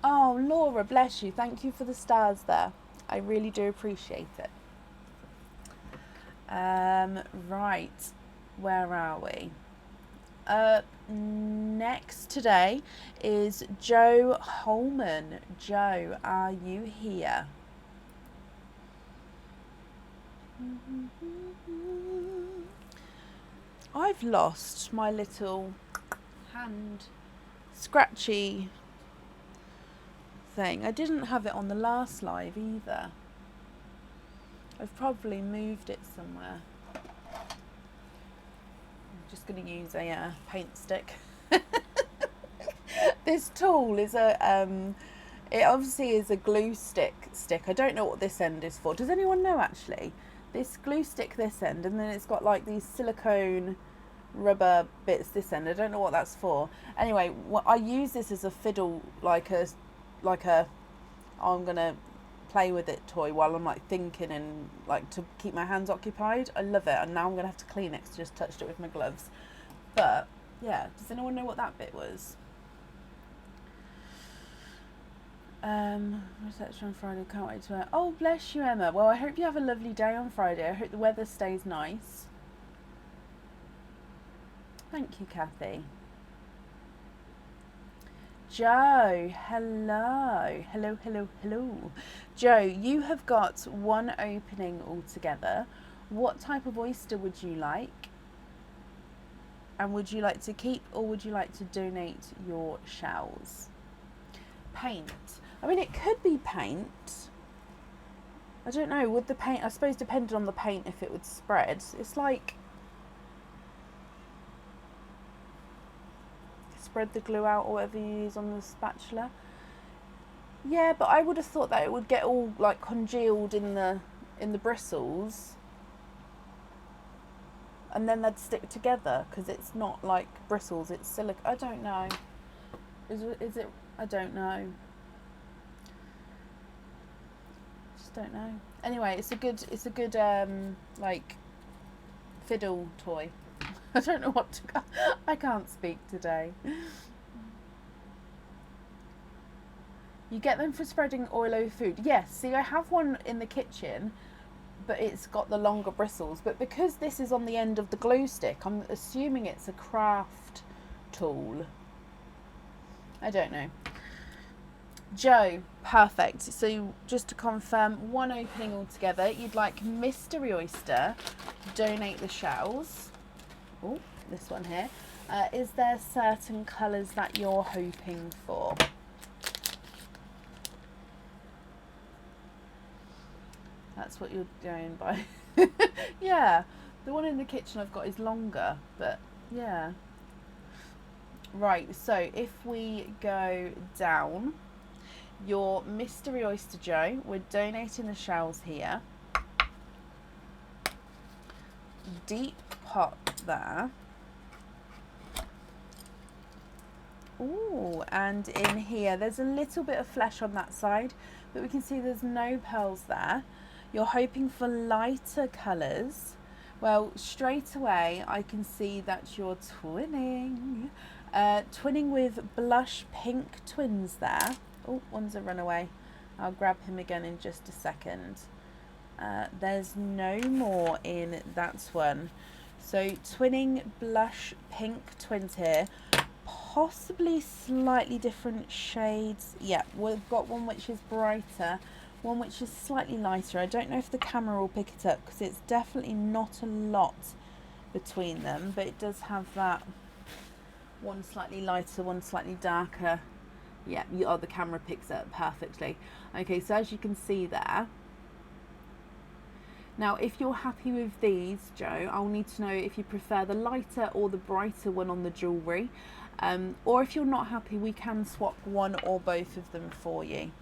Oh, Laura, bless you. Thank you for the stars there. I really do appreciate it. Right. Where are we? Next today is Joe Holman. Joe, are you here? I've lost my little hand scratchy thing. I didn't have it on the last live either. I've probably moved it somewhere. I'm just going to use a paint stick. This tool is It obviously is a glue stick. I don't know what this end is for. Does anyone know actually? This glue stick this end, and then it's got like these silicone rubber bits this end. I don't know what that's for. Anyway, I use this as a fiddle, like a I'm gonna play with it toy while I'm like thinking and like to keep my hands occupied. I love it, and now I'm gonna have to clean it because I just touched it with my gloves. But yeah, does anyone know what that bit was? Reception on Friday, can't wait to wear. Oh, bless you, Emma. Well, I hope you have a lovely day on Friday. I hope the weather stays nice. Thank you, Kathy. Joe, hello. Hello. Joe, you have got one opening altogether. What type of oyster would you like? And would you like to keep or would you like to donate your shells? Paint. I mean, it could be paint. I don't know, would the paint, I suppose depending on the paint if it would spread. It's like, spread the glue out or whatever you use on the spatula. Yeah, but I would have thought that it would get all like congealed in the bristles. And then they'd stick together because it's not like bristles, it's silicone. I don't know. Is it? I don't know. Just don't know. Anyway, it's a good like fiddle toy. I don't know what to. I can't speak today. You get them for spreading oil over food. Yes. See, I have one in the kitchen, but it's got the longer bristles. But because this is on the end of the glue stick, I'm assuming it's a craft tool. I don't know. Joe, perfect. So just to confirm, one opening altogether. You'd like Mystery Oyster, donate the shells. Oh, this one here. Is there certain colours that you're hoping for? That's what you're going by. Yeah, the one in the kitchen I've got is longer, but yeah. Right, so if we go down, your Mystery Oyster Joe, we're donating the shells here. Deep pot there. Ooh, and in here, there's a little bit of flesh on that side, but we can see there's no pearls there. You're hoping for lighter colours. Well, straight away, I can see that you're twinning. Twinning with blush pink twins there. Oh, one's a runaway. I'll grab him again in just a second. There's no more in that one. So twinning blush pink twins here. Possibly slightly different shades. Yeah, we've got one which is brighter, one which is slightly lighter. I don't know if the camera will pick it up because it's definitely not a lot between them, but it does have that one slightly lighter, one slightly darker. Yeah, the camera picks it up perfectly. Okay, so as you can see there. Now, if you're happy with these, Joe, I'll need to know if you prefer the lighter or the brighter one on the jewellery. Or if you're not happy, we can swap one or both of them for you.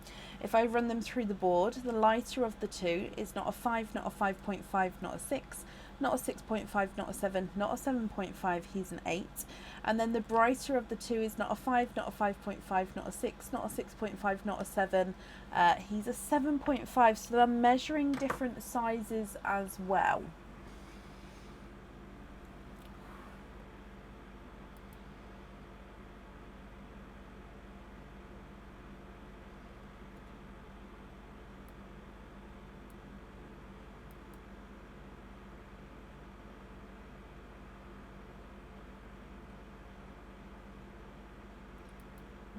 If I run them through the board, the lighter of the two is not a 5, not a 5.5, not a 6, not a 6.5, not a 7, not a 7.5, he's an 8. And then the brighter of the two is not a 5, not a 5.5, not a 6, not a 6.5, not a 7, he's a 7.5. So they're measuring different sizes as well.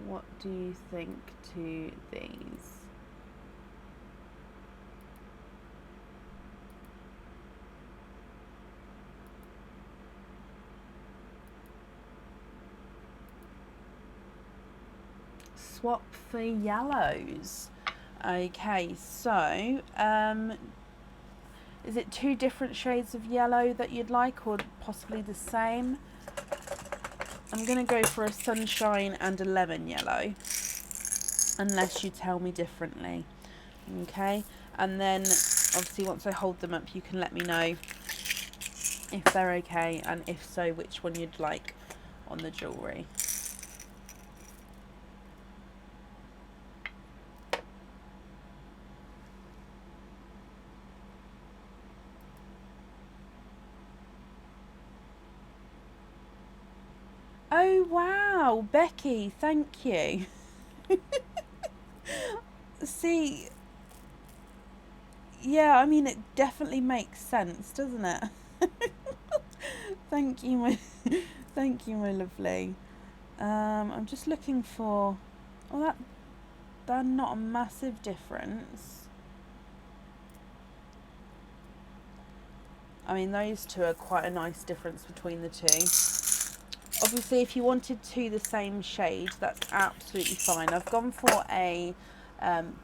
What do you think to these? Swap for yellows. Okay, so is it two different shades of yellow that you'd like, or possibly the same? I'm going to go for a sunshine and a lemon yellow. unless you tell me differently. Okay, and then obviously once I hold them up, you can let me know if they're okay, and if so, which one you'd like on the jewellery. Oh wow, Becky, thank you. See, yeah, I mean, it definitely makes sense, doesn't it? Thank you, my thank you, my lovely. I'm just looking for. Oh, they're not a massive difference. I mean, those two are quite a nice difference between the two. Obviously, if you wanted two the same shade, that's absolutely fine. I've gone for a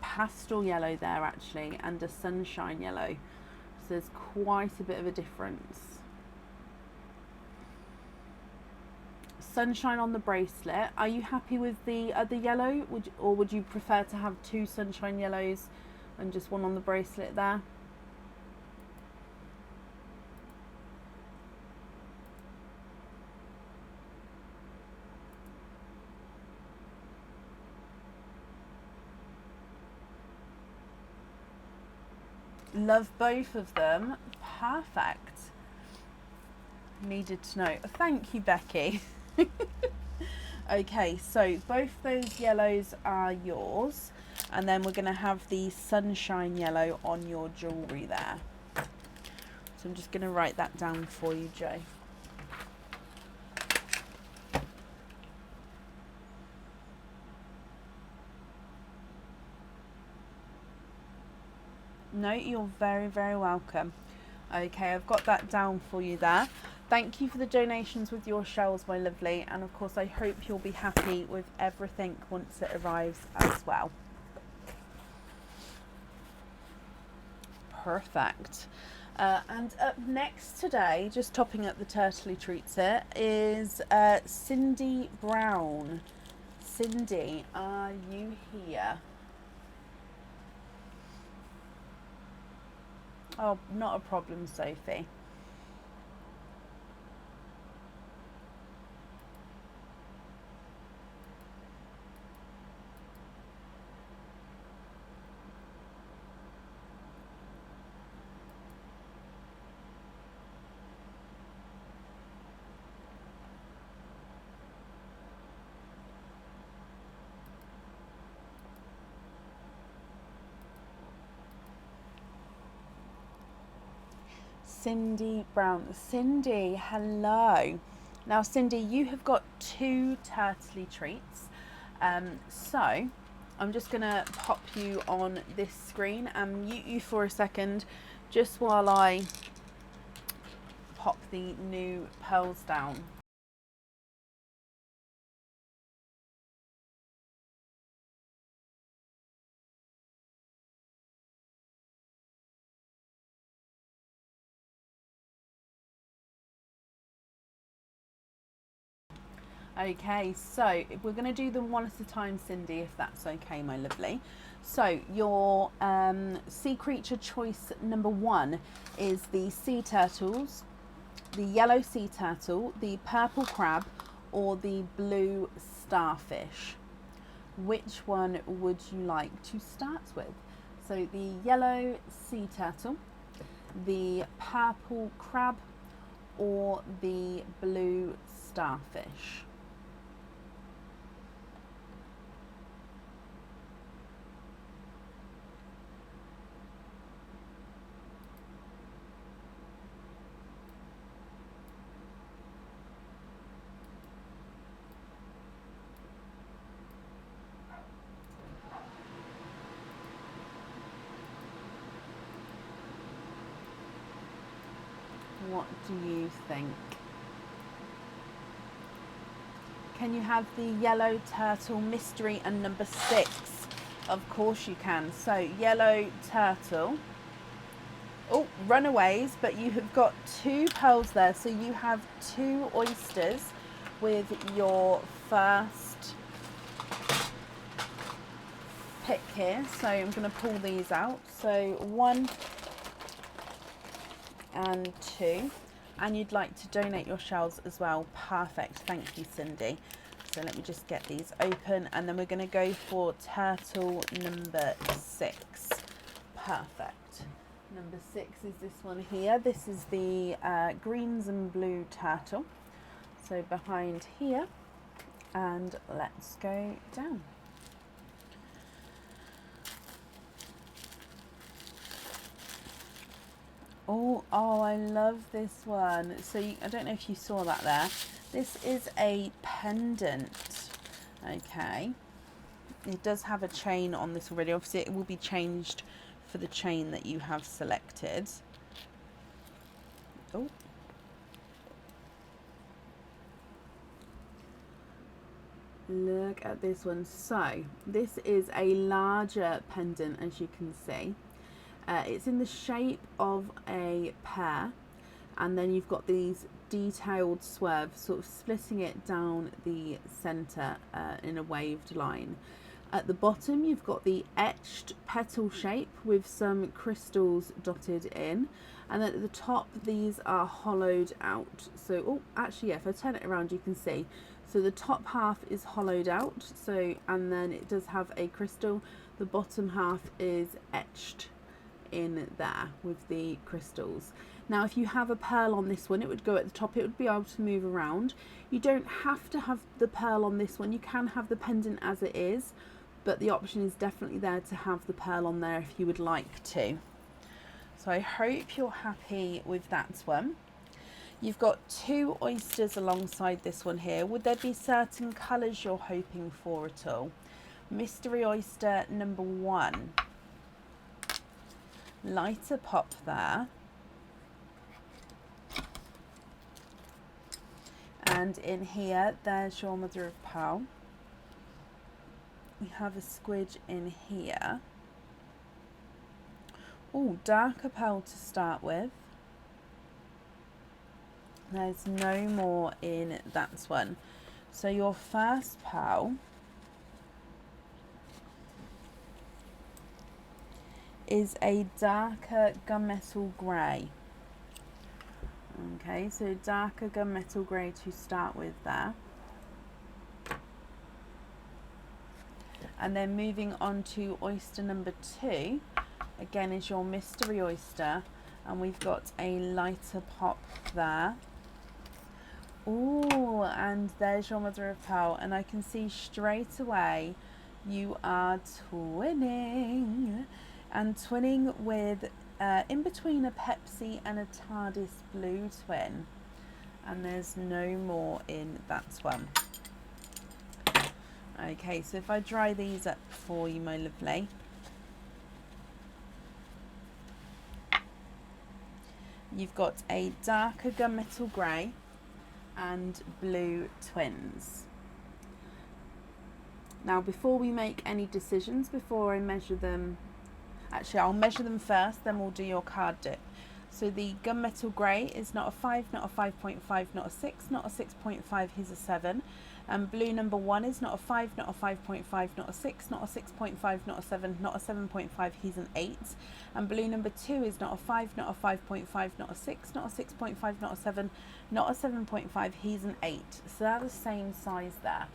pastel yellow there actually, and a sunshine yellow. So there's quite a bit of a difference. Sunshine on the bracelet. Are you happy with the other yellow? Or would you prefer to have two sunshine yellows and just one on the bracelet there? Love both of them. Perfect. Needed to know. Thank you, Becky. Okay, so both those yellows are yours, and then we're going to have the sunshine yellow on your jewellery there. So I'm just going to write that down for you, Jo. No, you're very, very welcome. Okay, I've got that down for you there. Thank you for the donations with your shells, my lovely. And of course, I hope you'll be happy with everything once it arrives as well. Perfect. And up next today, just topping up the turtley treats here, is Cindy Brown. Cindy, are you here? Oh, not a problem, Sophie. Cindy Brown. Cindy, hello. Now, Cindy, you have got two turtley treats. So I'm just going to pop you on this screen and mute you for a second, just while I pop the new pearls down. Okay, so we're going to do them one at a time, Cindy, if that's okay, my lovely. So your sea creature choice number one is the sea turtles, the yellow sea turtle, the purple crab, or the blue starfish. Which one would you like to start with? So the yellow sea turtle, the purple crab, or the blue starfish? What do you think? Can you have the yellow turtle mystery and number 6? Of course you can. So yellow turtle. Oh, runaways, but you have got 2 pearls there. So you have 2 oysters with your first here, so I'm going to pull these out. So 1 and 2, and you'd like to donate your shells as well. Perfect, thank you, Cindy. So let me just get these open, and then we're going to go for turtle number 6. Perfect. Number 6 is this one here. This is the greens and blue turtle. So behind here, and let's go down. Oh, I love this one. So I don't know if you saw that there. This is a pendant. Okay. It does have a chain on this already. Obviously, it will be changed for the chain that you have selected. Oh. Look at this one. So this is a larger pendant, as you can see. It's in the shape of a pear, and then you've got these detailed swerves sort of splitting it down the center in a waved line. At the bottom you've got the etched petal shape with some crystals dotted in, and then at the top these are hollowed out. So, oh, actually, yeah, if I turn it around you can see. So the top half is hollowed out, so, and then it does have a crystal. The bottom half is etched in there with the crystals. Now if you have a pearl on this one, it would go at the top. It would be able to move around. You don't have to have the pearl on this one. You can have the pendant as it is, but the option is definitely there to have the pearl on there if you would like to. So I hope you're happy with that one. You've got 2 oysters alongside this one here. Would there be certain colours you're hoping for at all? Mystery oyster number 1. Lighter pop there. And in here, there's your mother of pearl. We have a squidge in here. Oh, darker pearl to start with. There's no more in that one. So your first pearl is a darker gunmetal grey. Okay, so darker gunmetal grey to start with there. And then moving on to oyster number 2, again is your mystery oyster, and we've got a lighter pop there. Oh, and there's your mother of pearl, and I can see straight away you are twinning, and twinning with in between a Pepsi and a TARDIS blue twin, and there's no more in that one. Okay, so if I dry these up for you, my lovely. You've got a darker gunmetal grey and blue twins. Now before we make any decisions, before I measure them, actually I'll measure them first, then we'll do your card dip. So the gunmetal grey is not a 5, not a 5.5, not a 6, not a 6.5, here's a 7. And blue number 1 is not a 5, not a 5.5, not a 6, not a 6.5, not a 7, not a 7.5, he's an 8. And blue number 2 is not a 5, not a 5.5, not a 6, not a 6.5, not a 7, not a 7.5, he's an 8. So they're the same size there.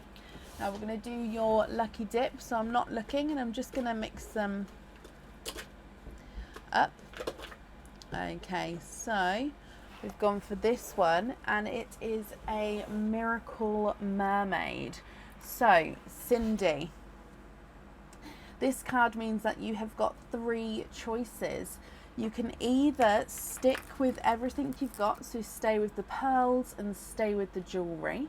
Now we're going to do your lucky dip, so I'm not looking, and I'm just going to mix them up. Okay, so we've gone for this one, and it is a Miracle Mermaid. So, Cindy, this card means that you have got 3 choices. You can either stick with everything you've got, so stay with the pearls and stay with the jewellery.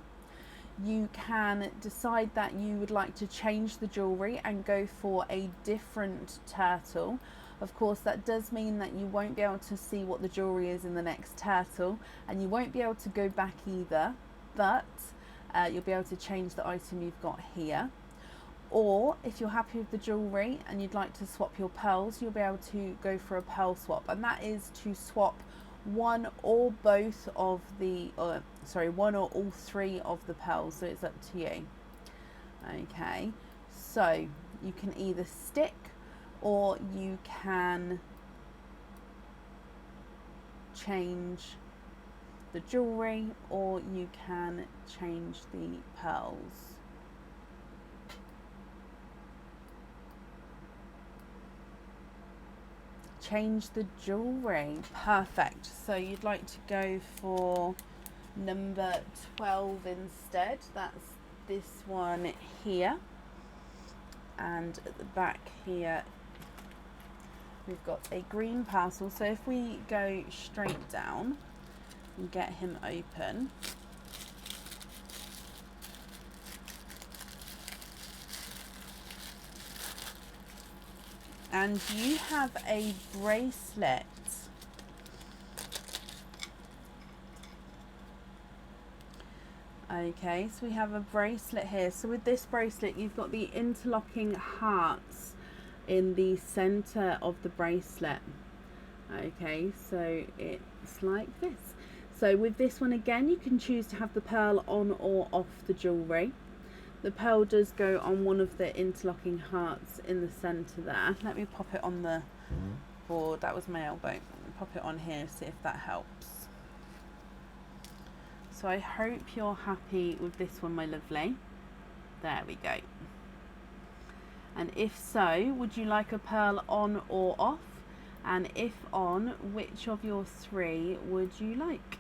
You can decide that you would like to change the jewellery and go for a different turtle. Of course, that does mean that you won't be able to see what the jewellery is in the next turtle, and you won't be able to go back either, but you'll be able to change the item you've got here. Or if you're happy with the jewellery and you'd like to swap your pearls, you'll be able to go for a pearl swap, and that is to swap one or both of the, one or all 3 of the pearls, so it's up to you. Okay, so You can either stick or you can change the jewellery, or you can change the pearls. Change the jewellery. Perfect. So you'd like to go for number 12 instead. That's this one here. And at the back here we've got a green parcel. So if we go straight down and get him open, and you have a bracelet. Okay, so we have a bracelet here. So with this bracelet, you've got the interlocking hearts in the center of the bracelet. Okay, so it's like this. So with this one again, you can choose to have the pearl on or off the jewellery. The pearl does go on one of the interlocking hearts in the center there. Let me pop it on the board. That was my elbow. Pop it on here, see if that helps. So I hope you're happy with this one, my lovely. There we go. And if so, would you like a pearl on or off? And if on, which of your three would you like?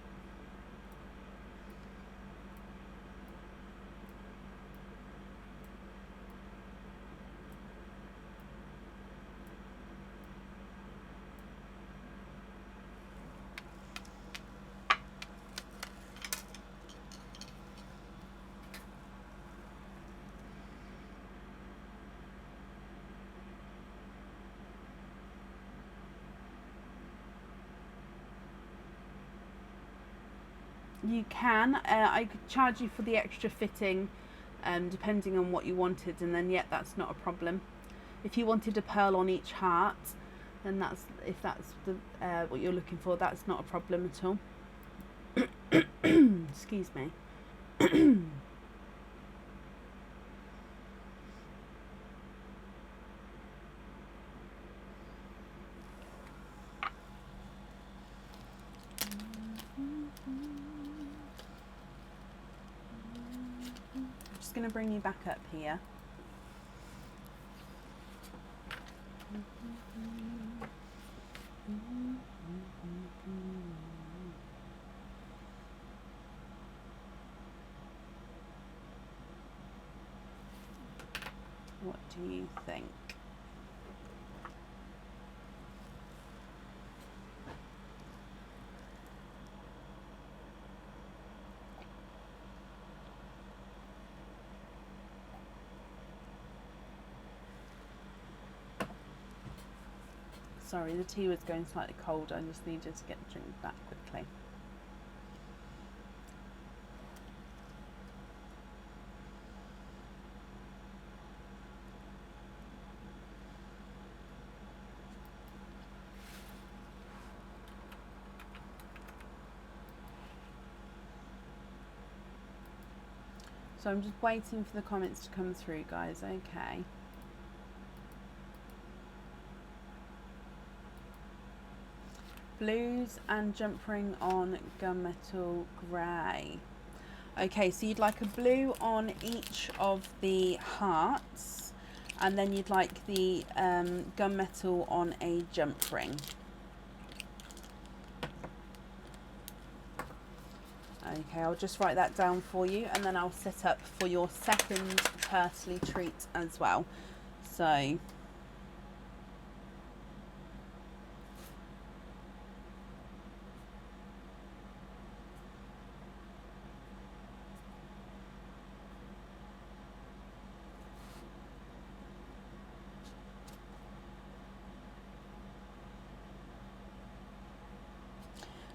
You can. I could charge you for the extra fitting, depending on what you wanted, and then that's not a problem. If you wanted a pearl on each heart, then if that's the what you're looking for, that's not a problem at all. Excuse me. Just going to bring you back up here. What do you think? Sorry, the tea was going slightly cold. I just needed to get the drink back quickly. So I'm just waiting for the comments to come through, guys. Okay. Blues and jump ring on gunmetal grey. Okay, so you'd like a blue on each of the hearts, and then you'd like the gunmetal on a jump ring. Okay, I'll just write that down for you, and then I'll set up for your second turtley treat as well. So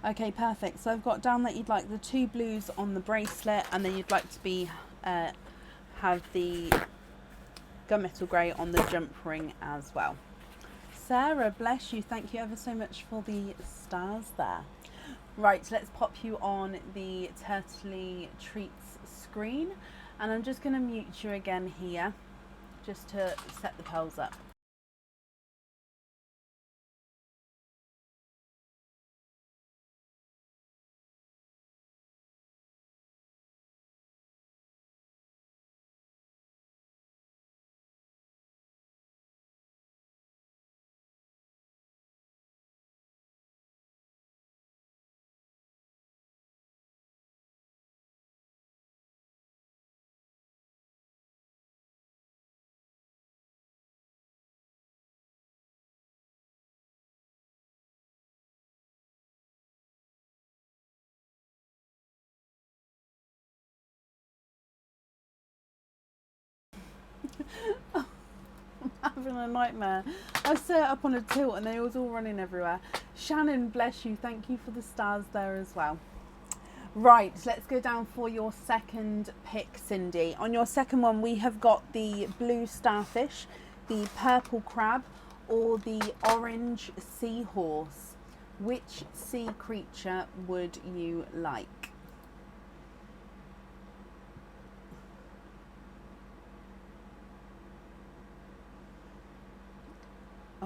okay, perfect. So I've got down that you'd like the 2 blues on the bracelet, and then you'd like to be have the gunmetal grey on the jump ring as well. Sarah, bless you. Thank you ever so much for the stars there. Right, let's pop you on the Turtley Treats screen, and I'm just going to mute you again here, just to set the pearls up. I'm having a nightmare. I set it up on a tilt and they was all running everywhere. Shannon, bless you. Thank you for the stars there as well. Right, let's go down for your second pick, Cindy. On your second one, we have got the blue starfish, the purple crab, or the orange seahorse. Which sea creature would you like?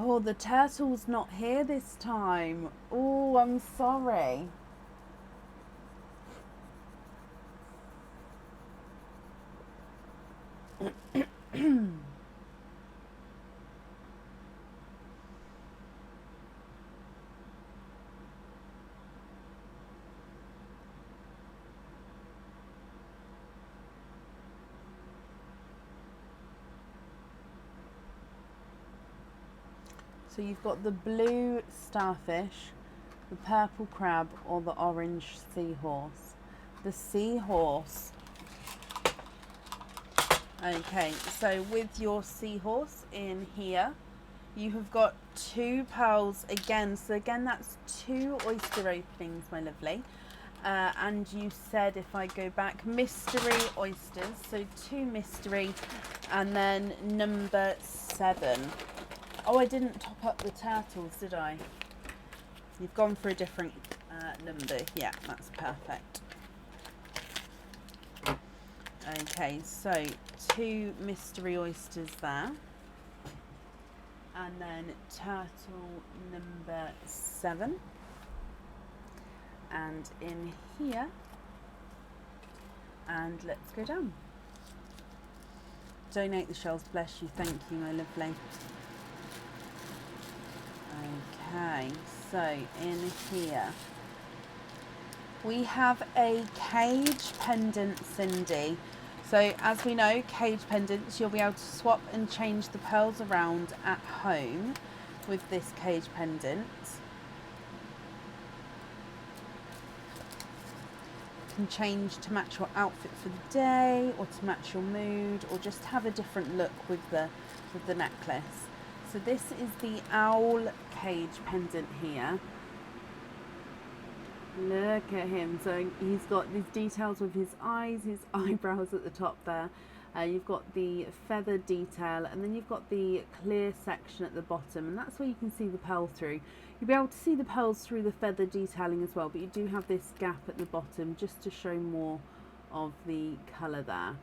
Oh, the turtle's not here this time. Oh, I'm sorry. So you've got the blue starfish, the purple crab, or the orange seahorse. The seahorse. Okay, so with your seahorse in here, you have got 2 pearls again. So again, that's 2 oyster openings, my lovely. And you said, if I go back, mystery oysters. So 2 mystery, and then number 7. Oh, I didn't top up the turtles, did I? You've gone for a different number. Yeah, that's perfect. Okay, so 2 mystery oysters there. And then turtle number 7. And in here. And let's go down. Donate the shells, bless you. Thank you, my lovely. Okay, so in here we have a cage pendant, Cindy. So as we know, cage pendants, you'll be able to swap and change the pearls around at home with this cage pendant. You can change to match your outfit for the day, or to match your mood, or just have a different look with the necklace. So this is the owl cage pendant here. Look at him. So he's got these details with his eyes, his eyebrows at the top there. You've got the feather detail, and then you've got the clear section at the bottom, and that's where you can see the pearl through. You'll be able to see the pearls through the feather detailing as well, but you do have this gap at the bottom just to show more of the colour there.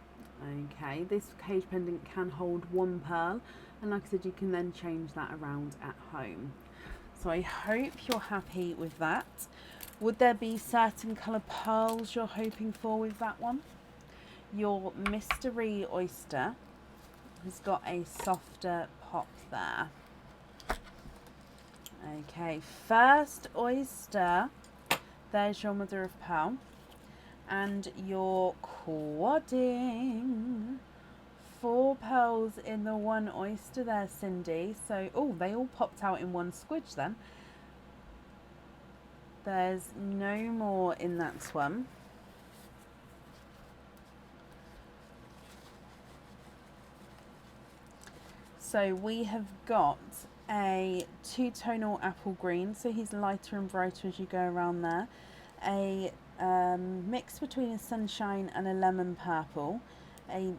Okay, this cage pendant can hold 1 pearl, and like I said, you can then change that around at home. So I hope you're happy with that. Would there be certain colour pearls you're hoping for with that one? Your mystery oyster has got a softer pop there. Okay, first oyster, there's your mother of pearl. And your quadding. 4 pearls in the 1 oyster there, Cindy. So, oh, they all popped out in 1 squidge then. There's no more in that one. So we have got a 2-tonal apple green. So he's lighter and brighter as you go around there. A mix between a sunshine and a lemon purple. A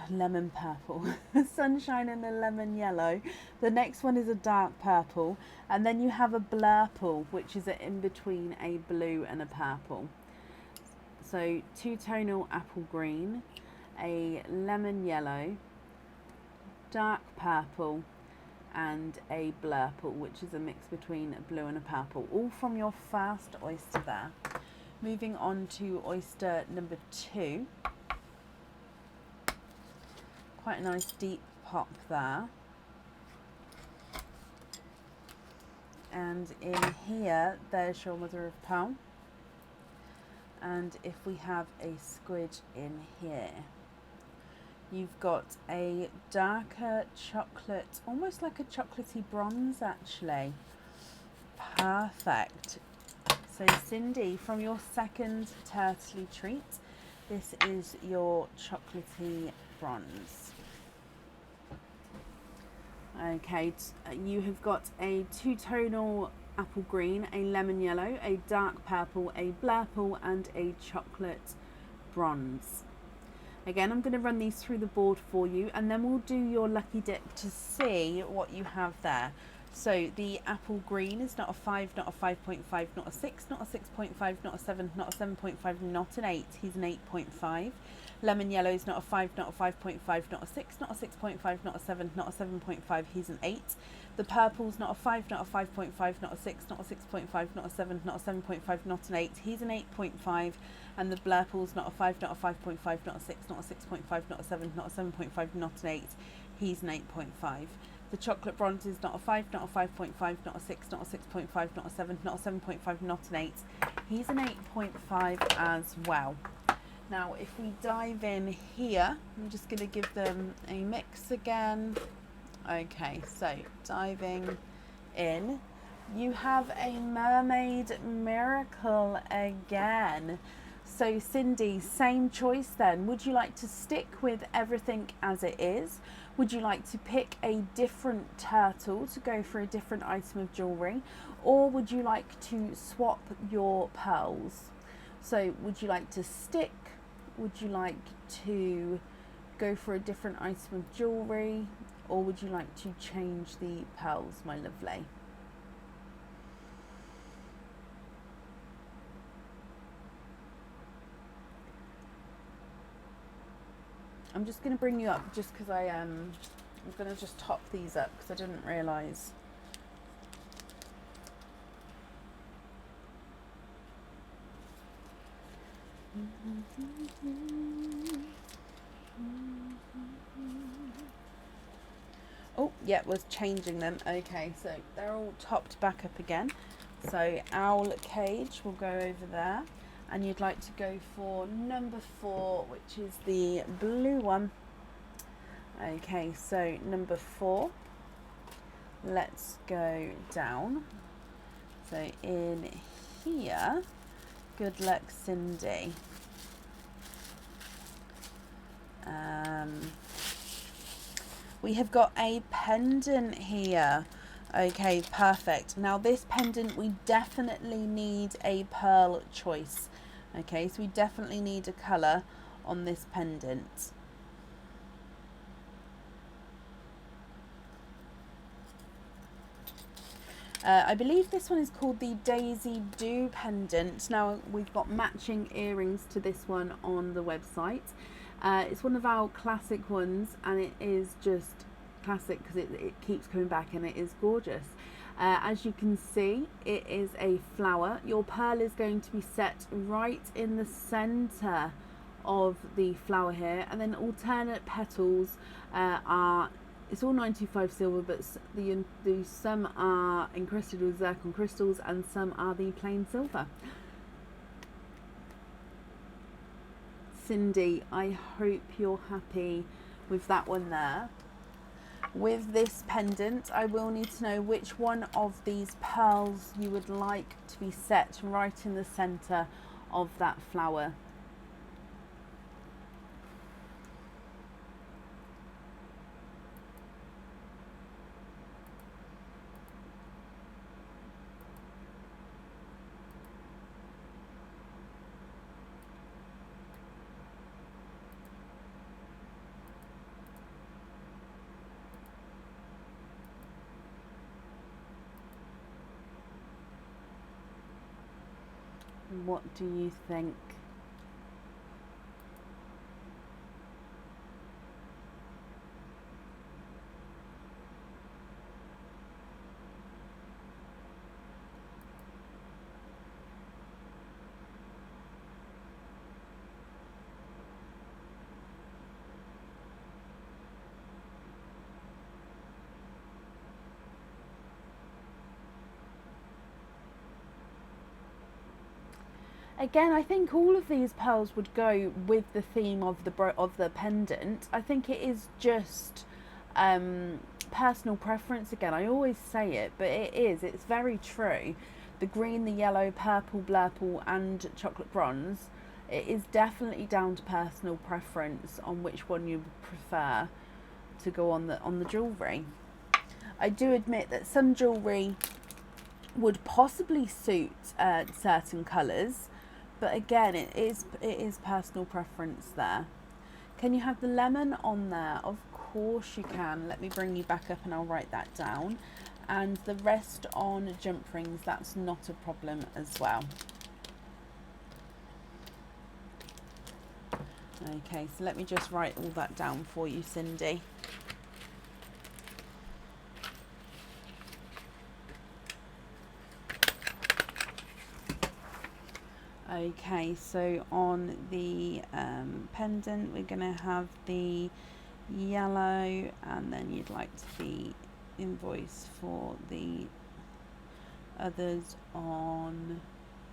lemon purple, sunshine and a lemon yellow. The next one is a dark purple, and then you have a blurple, which is in between a blue and a purple. So 2-tonal apple green, a lemon yellow, dark purple, and a blurple, which is a mix between a blue and a purple, all from your first oyster there. Moving on to oyster number 2. Quite a nice deep pop there. And in here, there's your mother of pearl. And if we have a squid in here, you've got a darker chocolate, almost like a chocolatey bronze actually. Perfect. So Cindy, from your second turtley treat, this is your chocolatey bronze. Okay, you have got a 2-tonal apple green, a lemon yellow, a dark purple, a blurple, and a chocolate bronze. Again, I'm going to run these through the board for you, and then we'll do your lucky dip to see what you have there. So the apple green is not a 5, not a 5.5, not a 6, not a 6.5, not a 7, not a 7.5, not an 8. He's an 8.5. Lemon yellow is not a 5, not a 5.5, not a 6, not a 6.5, not a 7, not a 7.5. He's an 8. The purple's not a 5, not a 5.5, not a 6, not a 6.5, not a 7, not a 7.5, not an 8. He's an 8.5. And the blurple's not a 5, not a 5.5, not a 6, not a 6.5, not a 7, not a 7.5, not an 8. He's an 8.5. The chocolate bronze is not a 5, not a 5.5, not a 6, not a 6.5, not a 7, not a 7.5, not an 8. He's an 8.5 as well. Now, if we dive in here, I'm just going to give them a mix again. Okay, so diving in, you have a mermaid miracle again. So Cindy, same choice then. Would you like to stick with everything as it is? Would you like to pick a different turtle to go for a different item of jewellery? Or would you like to swap your pearls? So would you like to stick? Would you like to go for a different item of jewellery? Or would you like to change the pearls, my lovely? I'm just going to bring you up just because I'm going to just top these up because I didn't realise. Oh, yeah, was changing them. Okay, so they're all topped back up again. So owl cage will go over there. And you'd like to go for number 4, which is the blue one. Okay, so number 4. Let's go down. So in here, good luck, Cindy. We have got a pendant here. Okay, perfect. Now this pendant, we definitely need a pearl choice. Okay, so we definitely need a colour on this pendant. I believe this one is called the Daisy Do Pendant. Now we've got matching earrings to this one on the website. It's one of our classic ones, and it is just classic because it keeps coming back and it is gorgeous. As you can see, it is a flower. Your pearl is going to be set right in the centre of the flower here, and then alternate petals are, it's all 925 silver, but the some are encrusted with zircon crystals and some are the plain silver. Cindy, I hope you're happy with that one there. With this pendant, I will need to know which one of these pearls you would like to be set right in the centre of that flower. What do you think? Again, I think all of these pearls would go with the theme of the pendant. I think it is just personal preference. Again, I always say it, but it's very true. The green, the yellow, purple, blurple and chocolate bronze, it is definitely down to personal preference on which one you prefer to go on the jewellery. I do admit that some jewellery would possibly suit certain colours, but again, it is personal preference there. Can you have the lemon on there? Of course you can. Let me bring you back up and I'll write that down. And the rest on jump rings, that's not a problem as well. Okay, so let me just write all that down for you, Cindy. Okay, so on the pendant, we're going to have the yellow, and then you'd like to be invoiced for the others on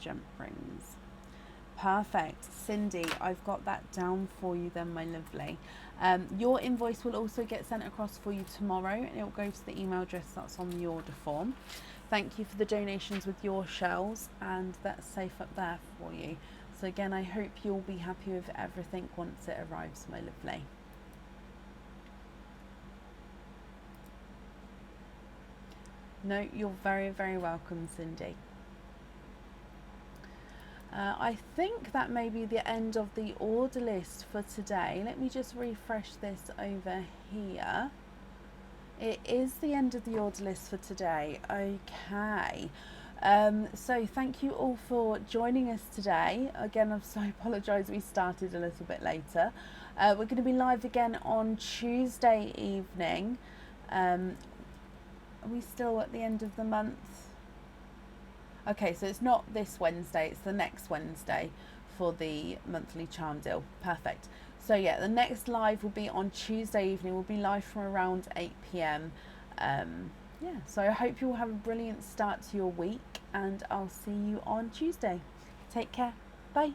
jump rings. Perfect. Cindy, I've got that down for you then, my lovely. Your invoice will also get sent across for you tomorrow, and it will go to the email address that's on the order form. Thank you for the donations with your shells, and that's safe up there for you. So again, I hope you'll be happy with everything once it arrives, my lovely. No, you're very, very welcome, Cindy. I think that may be the end of the order list for today. Let me just refresh this over here. It is the end of the order list for today. Okay. So thank you all for joining us today. Again, I'm so apologise we started a little bit later. We're going to be live again on Tuesday evening. Are we still at the end of the month? Okay, so it's not this Wednesday, it's the next Wednesday for the monthly charm deal. Perfect. So yeah, the next live will be on Tuesday evening. We'll be live from around 8 p.m. Yeah, so I hope you all have a brilliant start to your week, and I'll see you on Tuesday. Take care. Bye.